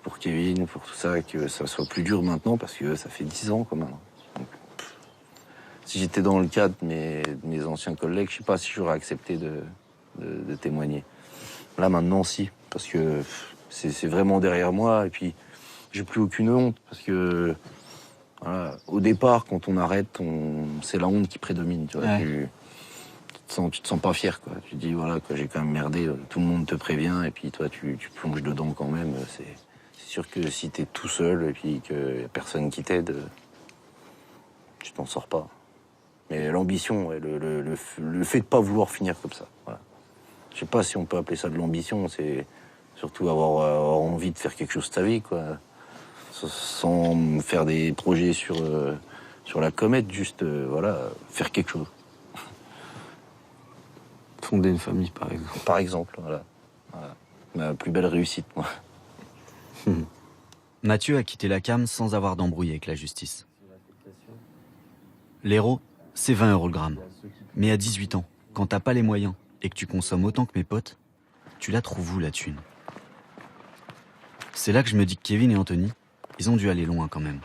M: pour Kevin, pour tout ça, que ça soit plus dur maintenant, parce que ça fait 10 ans, quand même. Donc, si j'étais dans le cas de mes anciens collègues, je sais pas si j'aurais accepté de témoigner. Là, maintenant, si, parce que c'est vraiment derrière moi, et puis j'ai plus aucune honte, parce que voilà, au départ, quand on arrête, c'est la honte qui prédomine, tu vois. Ouais. Tu te sens pas fier, quoi. Tu te dis, voilà, quoi, j'ai quand même merdé, tout le monde te prévient, et puis toi, tu plonges dedans quand même. C'est sûr que si t'es tout seul, et puis qu'il y a personne qui t'aide, tu t'en sors pas. Mais l'ambition, ouais, le fait de pas vouloir finir comme ça, voilà. Je sais pas si on peut appeler ça de l'ambition, c'est surtout avoir envie de faire quelque chose de sa vie, quoi. Sans faire des projets sur la comète, juste, voilà, faire quelque chose.
B: Fonder une famille, par exemple.
M: Par exemple, voilà. Ma plus belle réussite, moi.
B: Mathieu a quitté la cam sans avoir d'embrouille avec la justice. L'héros, c'est 20 € le gramme. Mais à 18 ans, quand t'as pas les moyens et que tu consommes autant que mes potes, tu la trouves où, la thune? C'est là que je me dis que Kevin et Anthony, ils ont dû aller loin quand même.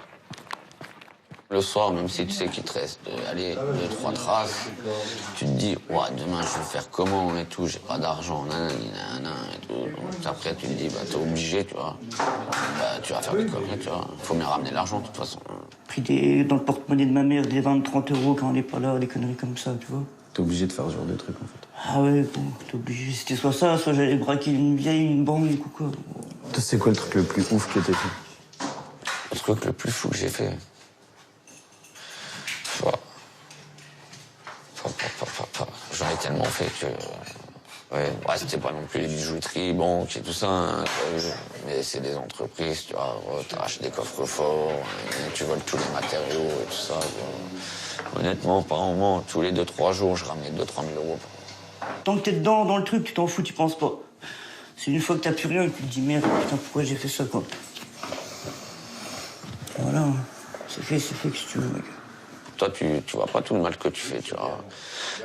D: Le soir, même si tu sais qu'il te reste 2-3 traces, tu te dis, ouais, demain je vais faire comment et tout, j'ai pas d'argent, nanani, nanana et tout. Donc après tu te dis, bah t'es obligé, tu vois. Bah tu vas faire des conneries, tu vois. Faut bien ramener l'argent de toute façon.
C: Pris dans le porte-monnaie de ma mère des 20-30 € quand on n'est pas là, des conneries comme ça, tu vois.
B: T'es obligé de faire ce genre de trucs en fait.
C: Ah ouais, bon, t'es obligé. C'était soit ça, soit j'allais braquer une banque ou quoi.
B: Toi, c'est quoi le truc le plus ouf que t'as fait?
D: Le truc le plus fou que j'ai fait. J'en ai tellement fait que... Ouais, c'était pas non plus les bijouteries, banques et tout ça, hein, mais c'est des entreprises, tu vois, t'arraches des coffres forts, tu voles tous les matériaux et tout ça. Honnêtement, par moment, tous les 2-3 jours, je ramenais 2-3 000 €.
C: Tant que t'es dedans, dans le truc, tu t'en fous, tu penses pas. C'est une fois que t'as plus rien que tu te dis, merde, putain, pourquoi j'ai fait ça, quoi. Voilà, c'est fait, que si tu veux, mec.
D: Toi, tu vois pas tout le mal que tu fais, tu vois.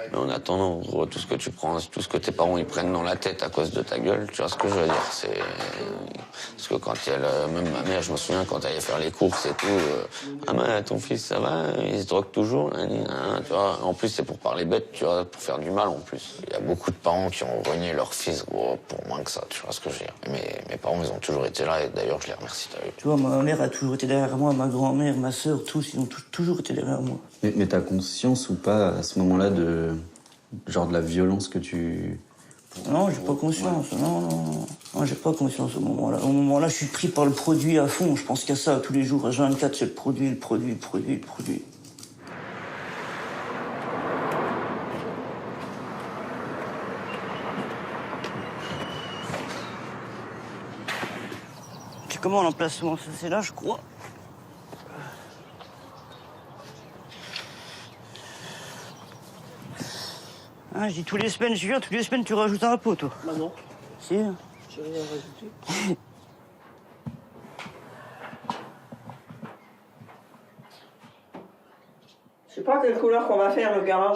D: Mais en attendant, en gros, tout ce que tu prends, tout ce que tes parents ils prennent dans la tête à cause de ta gueule, tu vois ce que je veux dire, c'est... Parce que quand même ma mère, je me souviens, quand elle allait faire les courses et tout, ah mais ton fils, ça va, il se drogue toujours, tu vois. En plus, c'est pour parler bête, tu vois, pour faire du mal en plus. Il y a beaucoup de parents qui ont renié leur fils, gros, pour moins que ça, tu vois ce que je veux dire. Mais mes parents, ils ont toujours été là, et d'ailleurs, je les remercie, t'as vu.
C: Tu vois, ma mère a toujours été derrière moi, ma grand-mère, ma sœur, tous, ils ont toujours été derrière moi.
B: Mais t'as conscience ou pas, à ce moment-là, de la violence que tu...
C: Non, j'ai pas conscience. Ouais. Non, j'ai pas conscience au moment-là. Au moment-là, je suis pris par le produit à fond. Je pense qu'à ça tous les jours. À 24, c'est le produit. C'est comment l'emplacement? C'est là, je crois. Ah, je dis tous les semaines, je viens, tous les semaines tu rajoutes un pot, toi.
N: Bah non.
C: Si.
N: J'ai rien rajouté. Je sais pas quelle couleur qu'on va faire, le garage.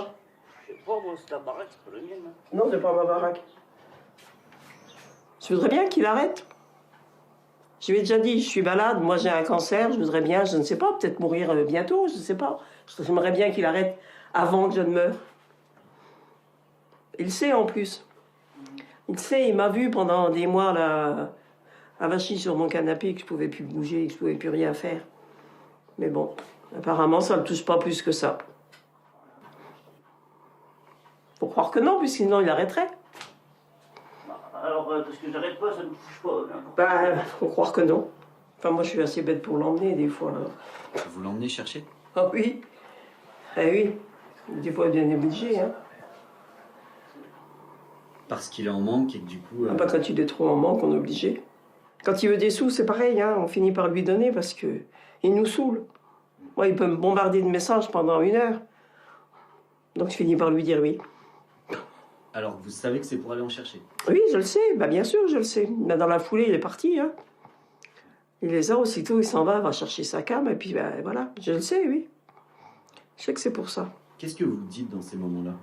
C: Je sais pas, bon, c'est ta baraque, c'est pas la mienne.
N: Non, c'est pas ma baraque. Je voudrais bien qu'il arrête. Je lui ai déjà dit, je suis malade, moi j'ai un cancer, je voudrais bien, je ne sais pas, peut-être mourir bientôt, je ne sais pas. J'aimerais bien qu'il arrête avant que je ne meure. Il sait en plus. Il sait, il m'a vu pendant des mois là, avachi sur mon canapé, que je pouvais plus bouger, que je pouvais plus rien faire. Mais bon, apparemment ça ne le touche pas plus que ça. Faut croire que non, puisque sinon il arrêterait.
C: Alors, parce que j'arrête pas, ça ne me touche pas.
N: Bah, faut croire que non. Enfin, moi, je suis assez bête pour l'emmener, des fois. Là.
B: Vous l'emmenez chercher?
N: Ah oui. Ah oui. Des fois, bien obligé, hein.
B: Parce qu'il est en manque et que du coup...
N: Pas quand il est trop en manque, on est obligé. Quand il veut des sous, c'est pareil, hein. On finit par lui donner parce que il nous saoule. Moi, il peut me bombarder de messages pendant 1 heure. Donc, je finis par lui dire oui.
B: Alors, vous savez que c'est pour aller en chercher?
N: Oui, je le sais. Bah, bien sûr, je le sais. Mais dans la foulée, il est parti, hein. Il les a aussitôt, il s'en va chercher sa cam, et puis ben, voilà. Je le sais, oui. Je sais que c'est pour ça.
B: Qu'est-ce que vous dites dans ces moments-là?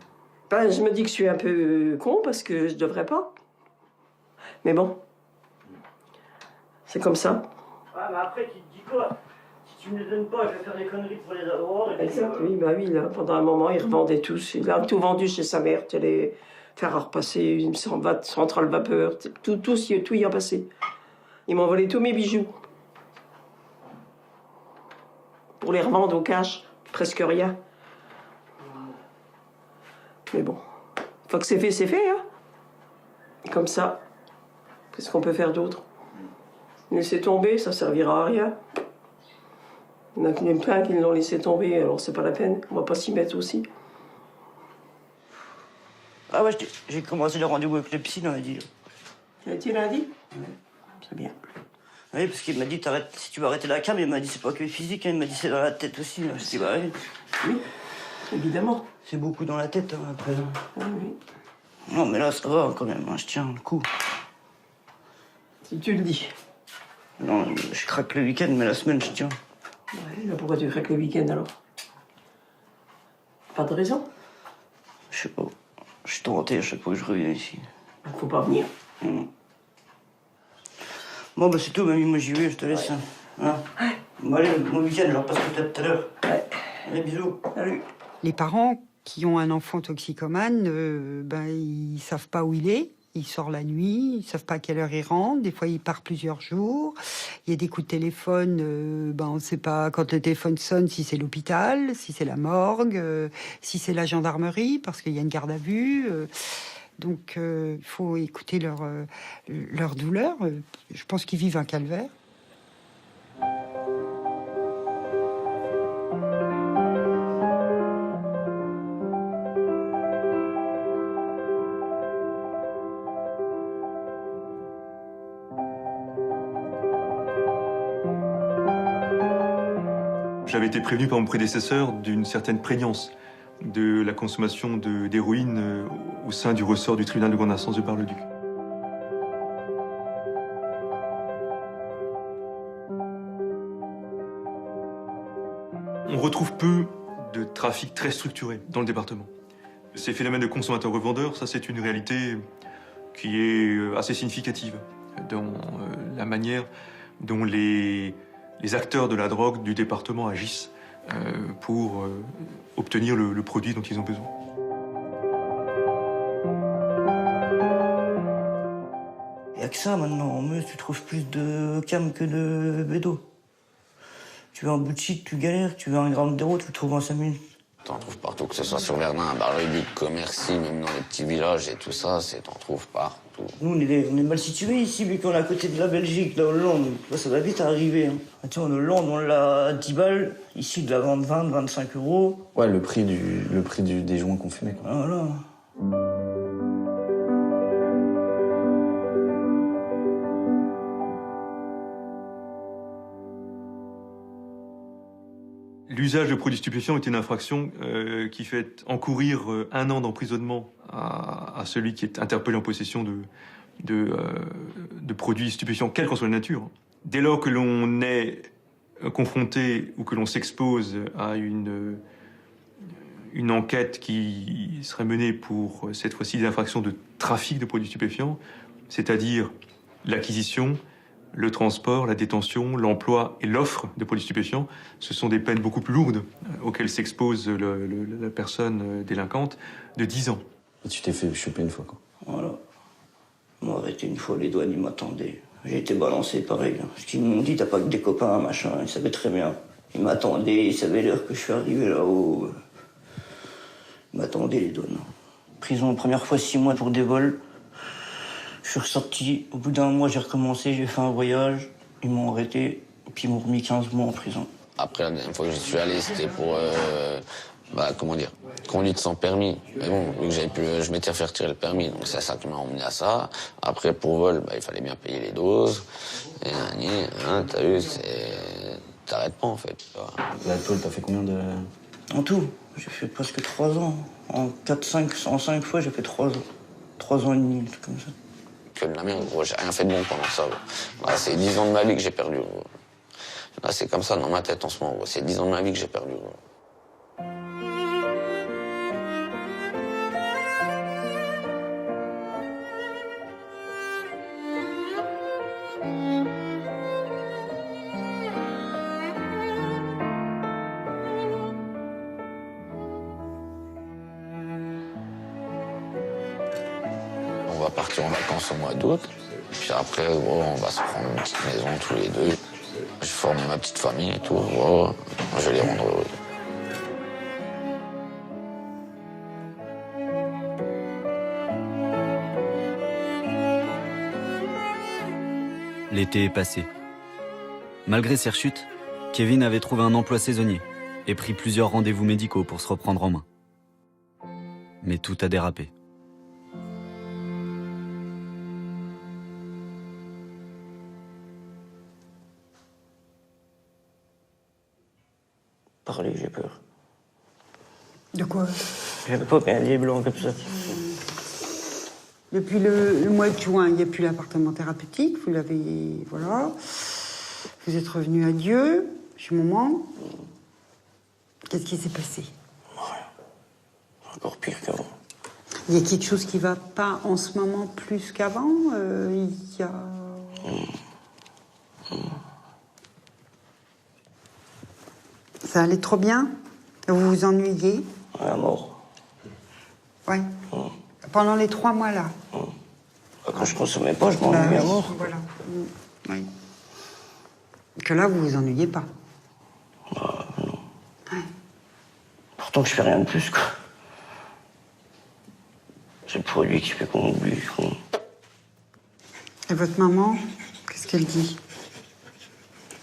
N: Ben, je me dis que je suis un peu con parce que je devrais pas. Mais bon. C'est comme ça.
C: Ah, mais après, tu te dis quoi? Si tu me les donnes pas, je vais faire des conneries pour les avoir.
N: Exact, oui, bah oui, là, pendant un moment, il revendait tout. Il a tout vendu chez sa mère, télé, faire à repasser, une centrale vapeur, tout y a passé. Ils m'ont volé tous mes bijoux. Pour les revendre au cash, presque rien. Mais bon, une fois que c'est fait, hein. Comme ça, qu'est-ce qu'on peut faire d'autre? Laisser tomber, ça servira à rien. Il y en a plein qui l'ont laissé tomber, alors c'est pas la peine. On va pas s'y mettre aussi.
C: Ah ouais, j'ai commencé le rendez-vous avec le psy lundi.
N: Tu as été lundi?
C: Ouais.
N: C'est bien.
C: Oui, parce qu'il m'a dit, si tu veux arrêter la cam, il m'a dit, c'est pas que physique, hein, il m'a dit, c'est dans la tête aussi. Je dis, bah oui.
N: Oui, évidemment.
C: C'est beaucoup dans la tête, hein, après.
N: Ah, oui.
C: Non, mais là, ça va quand même, hein, je tiens le coup.
N: Si tu le dis.
C: Non, je craque le week-end, mais la semaine, je tiens.
N: Ouais, là, pourquoi tu craques le week-end, alors? Pas de raison?
C: Je sais pas. Je suis tenté à chaque fois que je reviens ici.
N: Faut pas venir.
C: Bon, bah c'est tout, mamie, moi j'y vais, je te laisse. Ouais. Hein bon, allez, bon week-end, je repasse peut-être tout à l'heure.
N: Ouais.
C: Allez, bisous. Salut.
G: Les parents qui ont un enfant toxicomane, ils savent pas où il est. Il sort la nuit, ils savent pas à quelle heure il rentre. Des fois, il part plusieurs jours. Il y a des coups de téléphone. On ne sait pas quand le téléphone sonne si c'est l'hôpital, si c'est la morgue, si c'est la gendarmerie, parce qu'il y a une garde à vue. Donc, il faut écouter leur douleur. Je pense qu'ils vivent un calvaire.
O: J'avais été prévenu par mon prédécesseur d'une certaine prégnance de la consommation d'héroïne au sein du ressort du tribunal de grande instance de Bar-le-Duc. On retrouve peu de trafic très structuré dans le département. Ces phénomènes de consommateurs-revendeurs, ça c'est une réalité qui est assez significative dans la manière dont les acteurs de la drogue du département agissent pour obtenir le produit dont ils ont besoin.
C: Il n'y a que ça maintenant. En Meuse, tu trouves plus de cam que de bédo. Tu veux un bout de shit, tu galères. Tu veux un gramme d'héros, tu le trouves en 5 minutes.
D: T'en trouves partout, que ce soit sur Verdun, à Bar-le-Duc, Commercy, même dans les petits villages et tout ça, t'en trouves partout.
C: Nous, on est mal situés ici, vu qu'on est à côté de la Belgique, la Hollande. Là, ça va vite arriver. Hein. Tu vois, en Hollande, on l'a à 10 balles. Ici, de la vente 20, 25 euros.
B: Ouais, le prix des joints qu'on fumait, quoi.
C: Voilà.
O: L'usage de produits stupéfiants est une infraction qui fait encourir 1 an d'emprisonnement à celui qui est interpellé en possession de produits stupéfiants, quelle qu'en soit la nature. Dès lors que l'on est confronté ou que l'on s'expose à une une enquête qui serait menée pour, cette fois-ci, des infractions de trafic de produits stupéfiants, c'est-à-dire l'acquisition, le transport, la détention, l'emploi et l'offre de produits stupéfiants. Ce sont des peines beaucoup plus lourdes auxquelles s'expose la personne délinquante de 10 ans.
B: Et tu t'es fait choper une fois, quoi.
C: Voilà. Ils m'ont arrêté une fois, les douanes, ils m'attendaient. J'ai été balancé pareil. Parce qu'ils m'ont dit, t'as pas que des copains, machin. Ils savaient très bien. Ils m'attendaient, ils savaient l'heure que je suis arrivé là-haut. Ils m'attendaient, les douanes. Prison, première fois 6 mois pour des vols. Je suis ressorti. Au bout d'un mois, j'ai recommencé, j'ai fait un voyage. Ils m'ont arrêté, puis ils m'ont remis 15 mois en prison.
D: Après, la dernière fois que j'y suis allé, c'était pour, conduite sans permis. Mais bon, vu que je m'étais fait retirer le permis, donc c'est ça qui m'a emmené à ça. Après, pour vol, il fallait bien payer les doses. Et t'as vu, t'arrêtes pas, en fait.
B: La tôle, t'as fait combien de...
C: En tout, j'ai fait presque 3 ans. En 5 fois, j'ai fait 3 ans. 3 ans et demi, un truc comme ça.
D: Que de la merde, gros, j'ai rien fait de bon pendant ça, gros. Là, c'est 10 ans de ma vie que j'ai perdu, gros. Là, c'est comme ça dans ma tête en ce moment, gros. C'est 10 ans de ma vie que j'ai perdu, gros. On va partir en vacances au mois d'août. Puis après, gros, on va se prendre une petite maison tous les deux. Je forme ma petite famille et tout. Gros, je vais les rendre heureux.
B: L'été est passé. Malgré ses rechutes, Kevin avait trouvé un emploi saisonnier et pris plusieurs rendez-vous médicaux pour se reprendre en main. Mais tout a dérapé.
C: Parler, j'ai peur.
G: De quoi?
C: J'avais pas bien les blancs comme ça.
G: Depuis le mois de juin, il n'y a plus l'appartement thérapeutique. Vous l'avez... Voilà. Vous êtes revenu à Dieu, chez maman. Qu'est-ce qui s'est passé?
C: Encore pire qu'avant.
G: Il y a quelque chose qui ne va pas en ce moment plus qu'avant? Il y a... Ça allait trop bien? Vous vous ennuyez?
C: À mort.
G: Ouais. Pendant les 3 mois là?
C: Quand je consommais pas, je m'ennuyais à mort.
G: Voilà. Oui. Que là, vous vous ennuyez pas?
C: Non. Ouais. Pourtant que je fais rien de plus, quoi. C'est le produit qui fait qu'on oublie.
G: Et votre maman, qu'est-ce qu'elle dit?
C: Il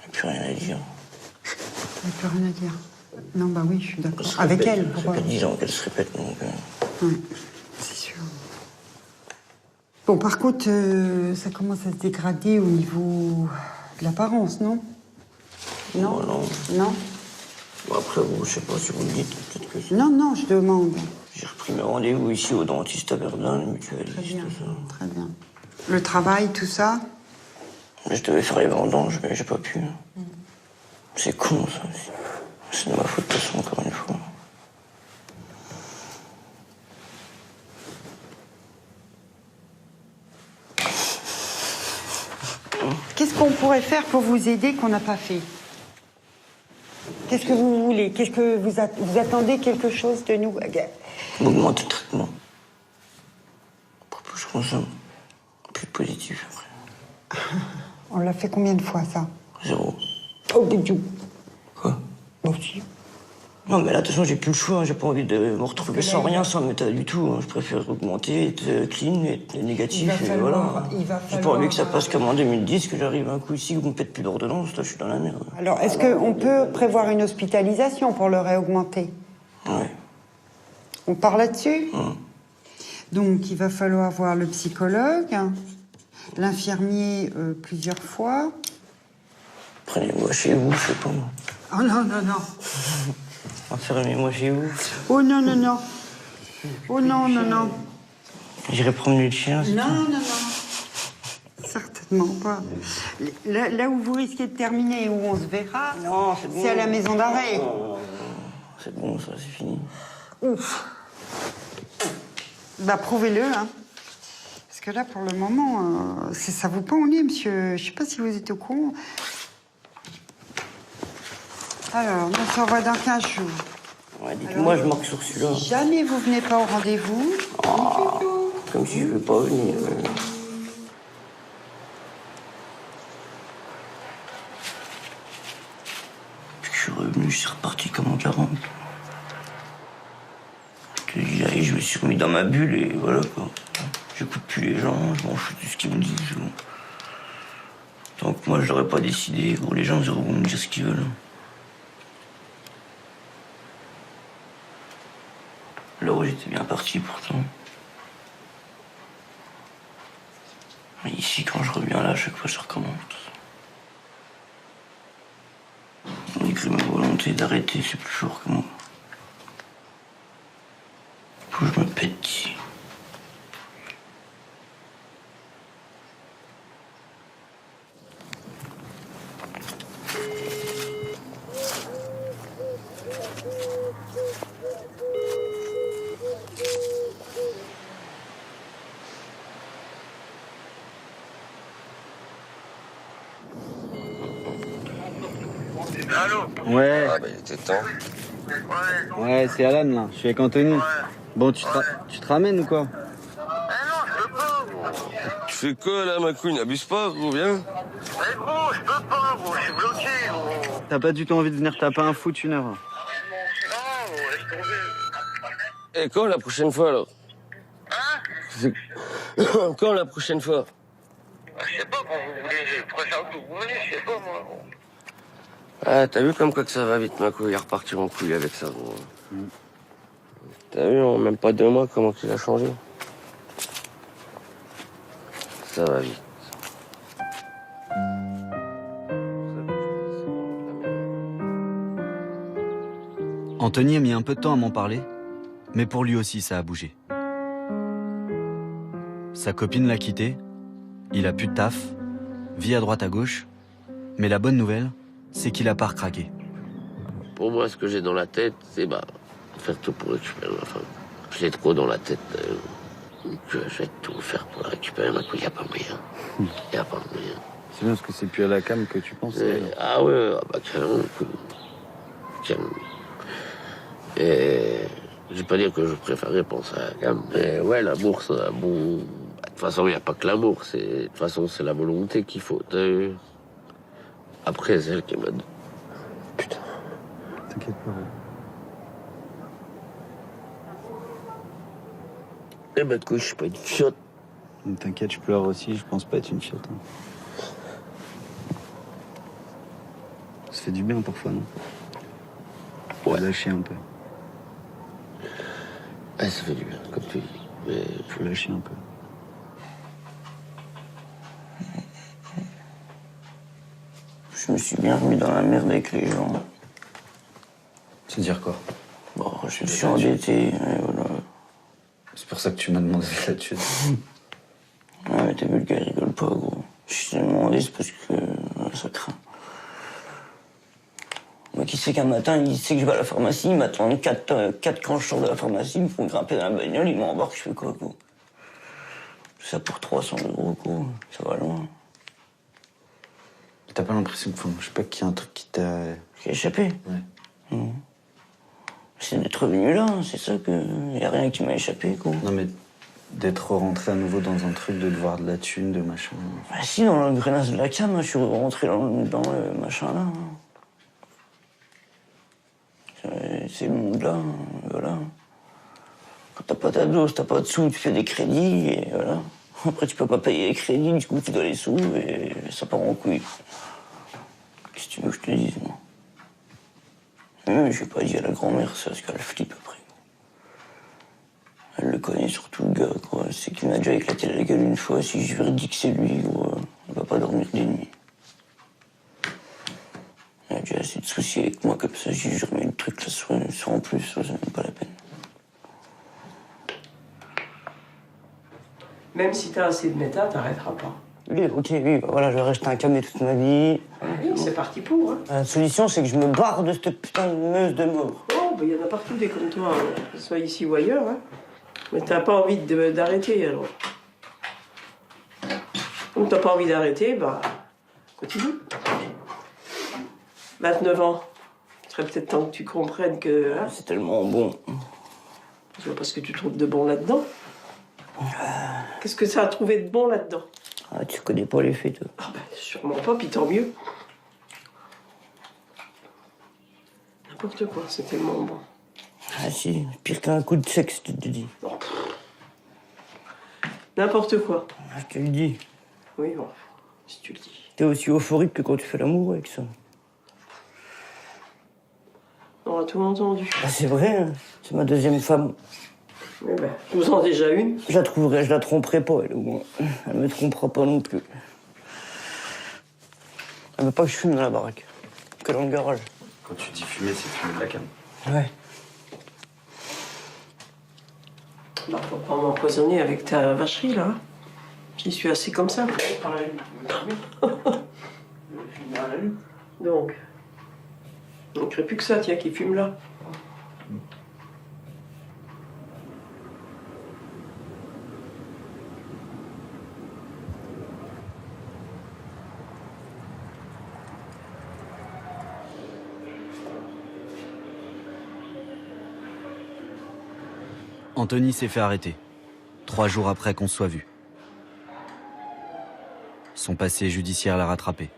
C: n'y a plus rien à dire.
G: Il n'y a plus rien à dire. Non, bah oui, je suis d'accord. Avec elle,
C: Ça fait 10 ans qu'elle se répète, donc...
G: Oui, c'est sûr. Bon, par contre, ça commence à se dégrader au niveau de l'apparence, non? Non. Non.
C: Bon, après, vous, je sais pas si vous me dites, peut-être que...
G: Non, non, je demande.
C: J'ai repris mes rendez-vous ici au dentiste à Verdun, le mutualiste,
G: Très bien,
C: tout ça.
G: très bien. Le travail, tout ça?
C: Je devais faire les vendanges, mais j'ai pas pu. C'est con, ça. C'est de ma faute, de toute façon, encore une fois.
G: Qu'est-ce qu'on pourrait faire pour vous aider qu'on n'a pas fait? Qu'est-ce que vous voulez? Qu'est-ce que vous attendez quelque chose de nous?
C: Augmenter le traitement. Pour plus je consomme, plus de positif après.
G: On l'a fait combien de fois, ça?
C: 0.
G: Oh, bidou.
C: Quoi?
G: Bon, si.
C: Non, mais là, de toute façon, j'ai plus le choix. J'ai pas envie de me retrouver sans rien, sans méta du tout. Je préfère augmenter, être clean, être négatif, et voilà. J'ai pas envie que ça passe comme en 2010, que j'arrive un coup ici, que vous me faites plus d'ordonnance. Là, je suis dans la merde.
G: Alors, est-ce qu'on peut prévoir une hospitalisation pour le réaugmenter?
C: Ouais.
G: On part là-dessus? Donc, il va falloir voir le psychologue, l'infirmier plusieurs fois.
C: Prenez-moi chez vous, je sais pas moi.
G: Oh non, non, non.
C: Enfermez-moi chez vous.
G: Oh non, non, non. Oh non, non, non.
C: J'irai promener le chien, c'est
G: Non,
C: tout.
G: non, non. Certainement pas. Là où vous risquez de terminer, où on se verra,
C: non, c'est bon.
G: à la maison d'arrêt.
C: c'est bon, ça, c'est fini.
G: Ouf. Bah, prouvez-le, hein. Parce que là, pour le moment, ça vous pend au nez, monsieur. Je sais pas si vous êtes au courant. Alors, on s'envoie dans 15 jours.
C: Ouais, dites-moi, je marque sur celui-là.
G: Si jamais vous venez pas au rendez-vous...
C: Oh, comme si je veux pas venir. Puis que je suis revenu, je suis reparti comme en 40. Je te dis, allez, je me suis remis dans ma bulle et voilà, quoi. J'écoute plus les gens, je m'en fous de ce qu'ils me disent. Tant que moi, je l'aurais pas décidé, gros, les gens, ils auront me dire ce qu'ils veulent. Là où j'étais bien parti, pourtant. Mais ici, quand je reviens là, à chaque fois, ça recommence. On dit que ma volonté d'arrêter, c'est plus fort que moi. Faut que je me pète ici.
B: Ouais.
D: Ah, bah, il était temps.
B: Ouais, c'est Alan, là. Je suis avec Anthony. Bon, tu te ramènes ou quoi?
P: Tu fais quoi, là, ma couille? N'abuse pas, gros, viens.
Q: Mais gros, je peux pas, gros, je suis bloqué, gros.
B: T'as pas du tout envie de venir taper un foot 1 heure?
Q: Non, gros, laisse tomber.
P: Et quand la prochaine fois, alors? Hein? Quand la prochaine fois?
Q: Je sais pas, quand vous voulez, je préfère que vous voulez, je sais pas, moi, gros.
P: Ah, t'as vu comme quoi que ça va vite, ma couille, il est reparti en couille avec ça, gros. T'as vu, en même pas 2 mois, comment il a changé? Ça va vite.
B: Anthony a mis un peu de temps à m'en parler, mais pour lui aussi, ça a bougé. Sa copine l'a quitté, il a plus de taf, vit à droite à gauche, mais la bonne nouvelle, c'est qu'il a pas recraqué.
P: Pour moi, ce que j'ai dans la tête, c'est faire tout pour récupérer ma femme. Je l'ai trop dans la tête. Que je vais tout faire pour la récupérer. Ma couille, il n'y a pas moyen. Il n'y a pas moyen.
B: C'est bien parce que c'est plus à la cam que tu penses.
P: Ah ouais, bah carrément. Et je vais pas dire que je préférerais penser à la cam. Mais ouais, l'amour, c'est l'amour. De toute façon, il n'y a pas que l'amour. De toute façon, c'est la volonté qu'il faut. Après, c'est elle qui m'a dit. Putain.
B: T'inquiète pas.
P: Eh ben, couille, je suis pas une fiotte.
B: T'inquiète, je pleure aussi, je pense pas être une fiotte. Ça fait du bien parfois, non?
P: Ouais.
B: Lâcher un peu.
P: Ouais, ça fait du bien, comme tu dis. Mais
B: faut lâcher un peu.
C: Je me suis bien remis dans la merde avec les gens.
B: C'est-à-dire quoi?
C: Bon, je me suis endetté, et voilà.
B: C'est pour ça que tu m'as demandé la thune.
C: Ouais, mais t'as vu, le gars, il rigole pas, gros. Je t'ai demandé, c'est parce que ça craint. Moi, qui sait qu'un matin, il sait que je vais à la pharmacie, il m'attend 4 quand je sors de la pharmacie, ils me font grimper dans la bagnole, ils m'embarquent, je fais quoi, gros? Tout ça pour 300 €, gros. Ça va loin.
B: T'as pas l'impression que, je sais pas, qu'il y a un truc qui t'a...
C: Qui a échappé?
B: Ouais.
C: Non. C'est d'être revenu là, c'est ça que... Y a rien qui m'a échappé, quoi.
B: Non, mais d'être rentré à nouveau dans un truc, de devoir de la thune, de machin...
C: Bah si, dans le grenasse de la cam, je suis rentré dans le machin là. C'est le monde là, voilà. Quand t'as pas ta dose, t'as pas de sous, tu fais des crédits, et voilà. Après, tu peux pas payer les crédits, du coup, tu dois les sous, et ça part en couille. Qu'est-ce que tu veux que je te dise, moi? Je vais pas dire à la grand-mère ça, parce qu'elle flippe après. Elle le connaît surtout, le gars, quoi. C'est qu'il m'a déjà éclaté la gueule une fois. Si je lui dis que c'est lui, gros, elle va pas dormir des nuits. Elle a déjà assez de soucis avec moi, comme ça, je remets le truc là sur en plus, ça n'est pas la peine.
N: Même si t'as assez de méta, t'arrêteras pas.
C: Oui, ok, oui, bah voilà, je vais rester un camé toute ma vie.
N: Oui, c'est parti pour, hein.
C: La solution, c'est que je me barre de cette putain de meuse de mort.
N: Oh, il y en a partout des comme toi, hein, que ce soit ici ou ailleurs. Hein. Mais t'as pas envie d'arrêter alors. Comme t'as pas envie d'arrêter, bah continue. 29 ans. Il serait peut-être temps que tu comprennes que. Hein,
C: c'est tellement bon.
N: Je vois pas ce que tu trouves de bon là-dedans. Qu'est-ce que ça a trouvé de bon là-dedans?
C: Ah, tu connais pas les faits, toi.
N: Ah, bah, sûrement pas, puis tant mieux. N'importe quoi, c'est tellement bon.
C: Ah, si, pire qu'un coup de sexe, tu te dis.
N: Oh, n'importe quoi.
C: Ah, je te le dis.
N: Oui, bon, si tu le dis.
C: T'es aussi euphorique que quand tu fais l'amour avec ça.
N: On a tout entendu.
C: Ah, c'est vrai, hein. C'est ma deuxième femme.
N: Eh ben, je vous en ai déjà une.
C: Je la trouverai, je la tromperai pas, elle, au moins. Elle me trompera pas non plus. Elle veut pas que je fume dans la baraque. Que dans le garage.
B: Quand tu dis fumer, c'est fumer de la canne.
C: Ouais.
N: Bah, faut pas m'empoisonner avec ta vacherie, là. J'y suis assez comme ça. Donc. Il ne manquerait plus que ça, tiens, qui fume là.
B: Anthony s'est fait arrêter, 3 jours après qu'on se soit vu. Son passé judiciaire l'a rattrapé.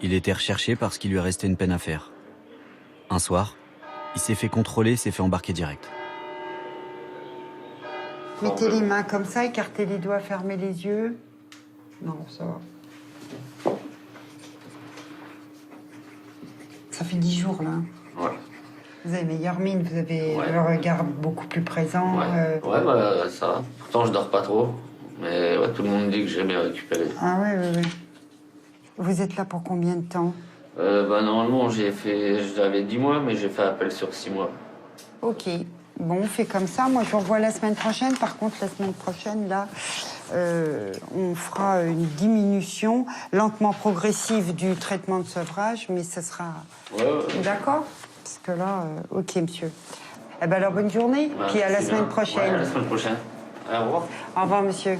B: Il était recherché parce qu'il lui restait une peine à faire. Un soir, il s'est fait contrôler et s'est fait embarquer direct.
G: Mettez les mains comme ça, écartez les doigts, fermez les yeux. Non, ça va. Ça fait 10 jours, là.
P: Ouais.
G: Vous avez meilleure mine, vous avez
P: Ouais.
G: le regard beaucoup plus présent.
P: Ouais, bah ça va. Pourtant, je dors pas trop. Mais ouais, tout le monde dit que j'ai bien récupéré.
G: Ah ouais, ouais, ouais. Vous êtes là pour combien de temps?
P: Bah normalement, j'avais 10 mois, mais j'ai fait appel sur 6 mois.
G: Ok. Bon, on fait comme ça. Moi, je vous revois la semaine prochaine. Par contre, la semaine prochaine, là, on fera une diminution lentement progressive du traitement de sevrage, mais ce sera...
P: Ouais.
G: D'accord? Parce que là, ok, monsieur. Eh ben alors, bonne journée,
P: Bah,
G: puis à la
P: merci
G: semaine
P: bien.
G: prochaine.
P: Ouais, à la semaine prochaine. Allez, au revoir.
G: Au revoir, monsieur.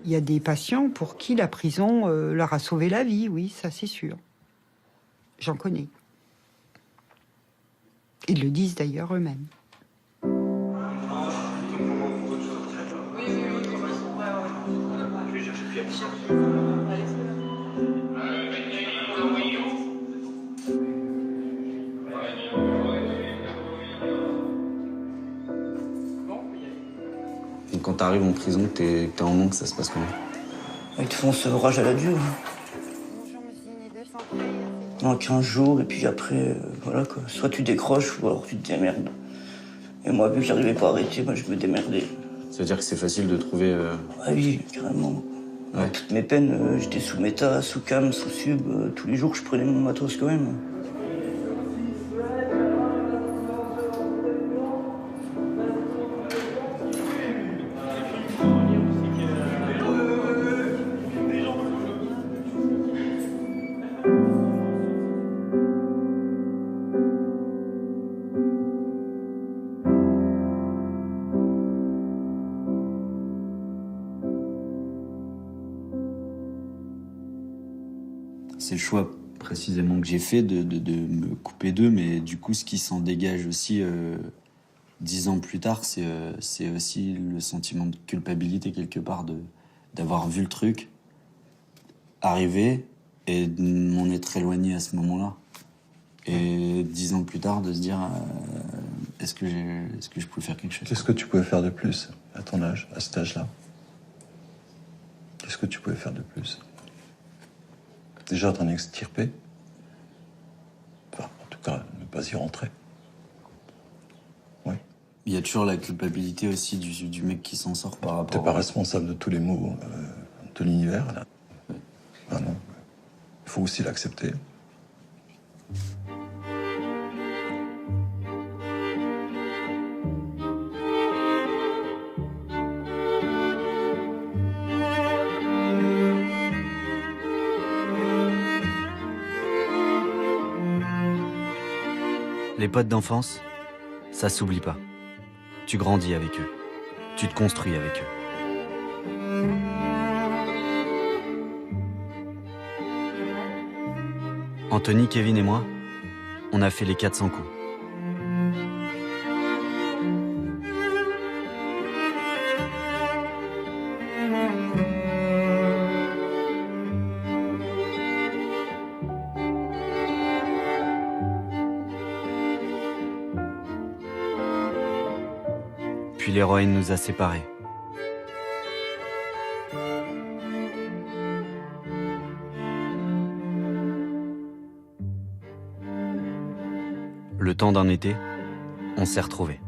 G: Il y a des patients pour qui la prison leur a sauvé la vie, oui, ça c'est sûr. J'en connais. Ils le disent d'ailleurs eux-mêmes.
B: Donc quand t'arrives en prison, que t'es en manque, ça se passe comment?
C: Ils te font sevrage à la dure. En 15 jours, et puis après, voilà quoi. Soit tu décroches, ou alors tu te démerdes. Et moi, vu que j'arrivais pas à arrêter, moi, je me démerdais.
B: Ça veut dire que c'est facile de trouver...
C: Ah oui, carrément.
B: Ouais.
C: Toutes mes peines, j'étais sous méta, sous cam, sous sub. Tous les jours, je prenais mon matos quand même.
B: C'est le choix précisément que j'ai fait de me couper d'eux, mais du coup, ce qui s'en dégage aussi 10 ans plus tard, c'est aussi le sentiment de culpabilité quelque part d'avoir vu le truc arriver et de m'en être éloigné à ce moment-là. Et 10 ans plus tard, de se dire est-ce que je pouvais faire quelque chose?
F: Qu'est-ce que tu pouvais faire de plus à ton âge, à cet âge-là? Qu'est-ce que tu pouvais faire de plus? Déjà t'en extirper. Enfin, en tout cas, ne pas y rentrer. Oui.
B: Il y a toujours la culpabilité aussi du mec qui s'en sort par rapport...
F: T'es pas responsable de tous les maux de l'univers, là. Ah non. Il faut aussi l'accepter.
B: Les potes d'enfance, ça s'oublie pas. Tu grandis avec eux. Tu te construis avec eux. Anthony, Kevin et moi, on a fait les 400 coups. Puis l'héroïne nous a séparés. Le temps d'un été, on s'est retrouvés.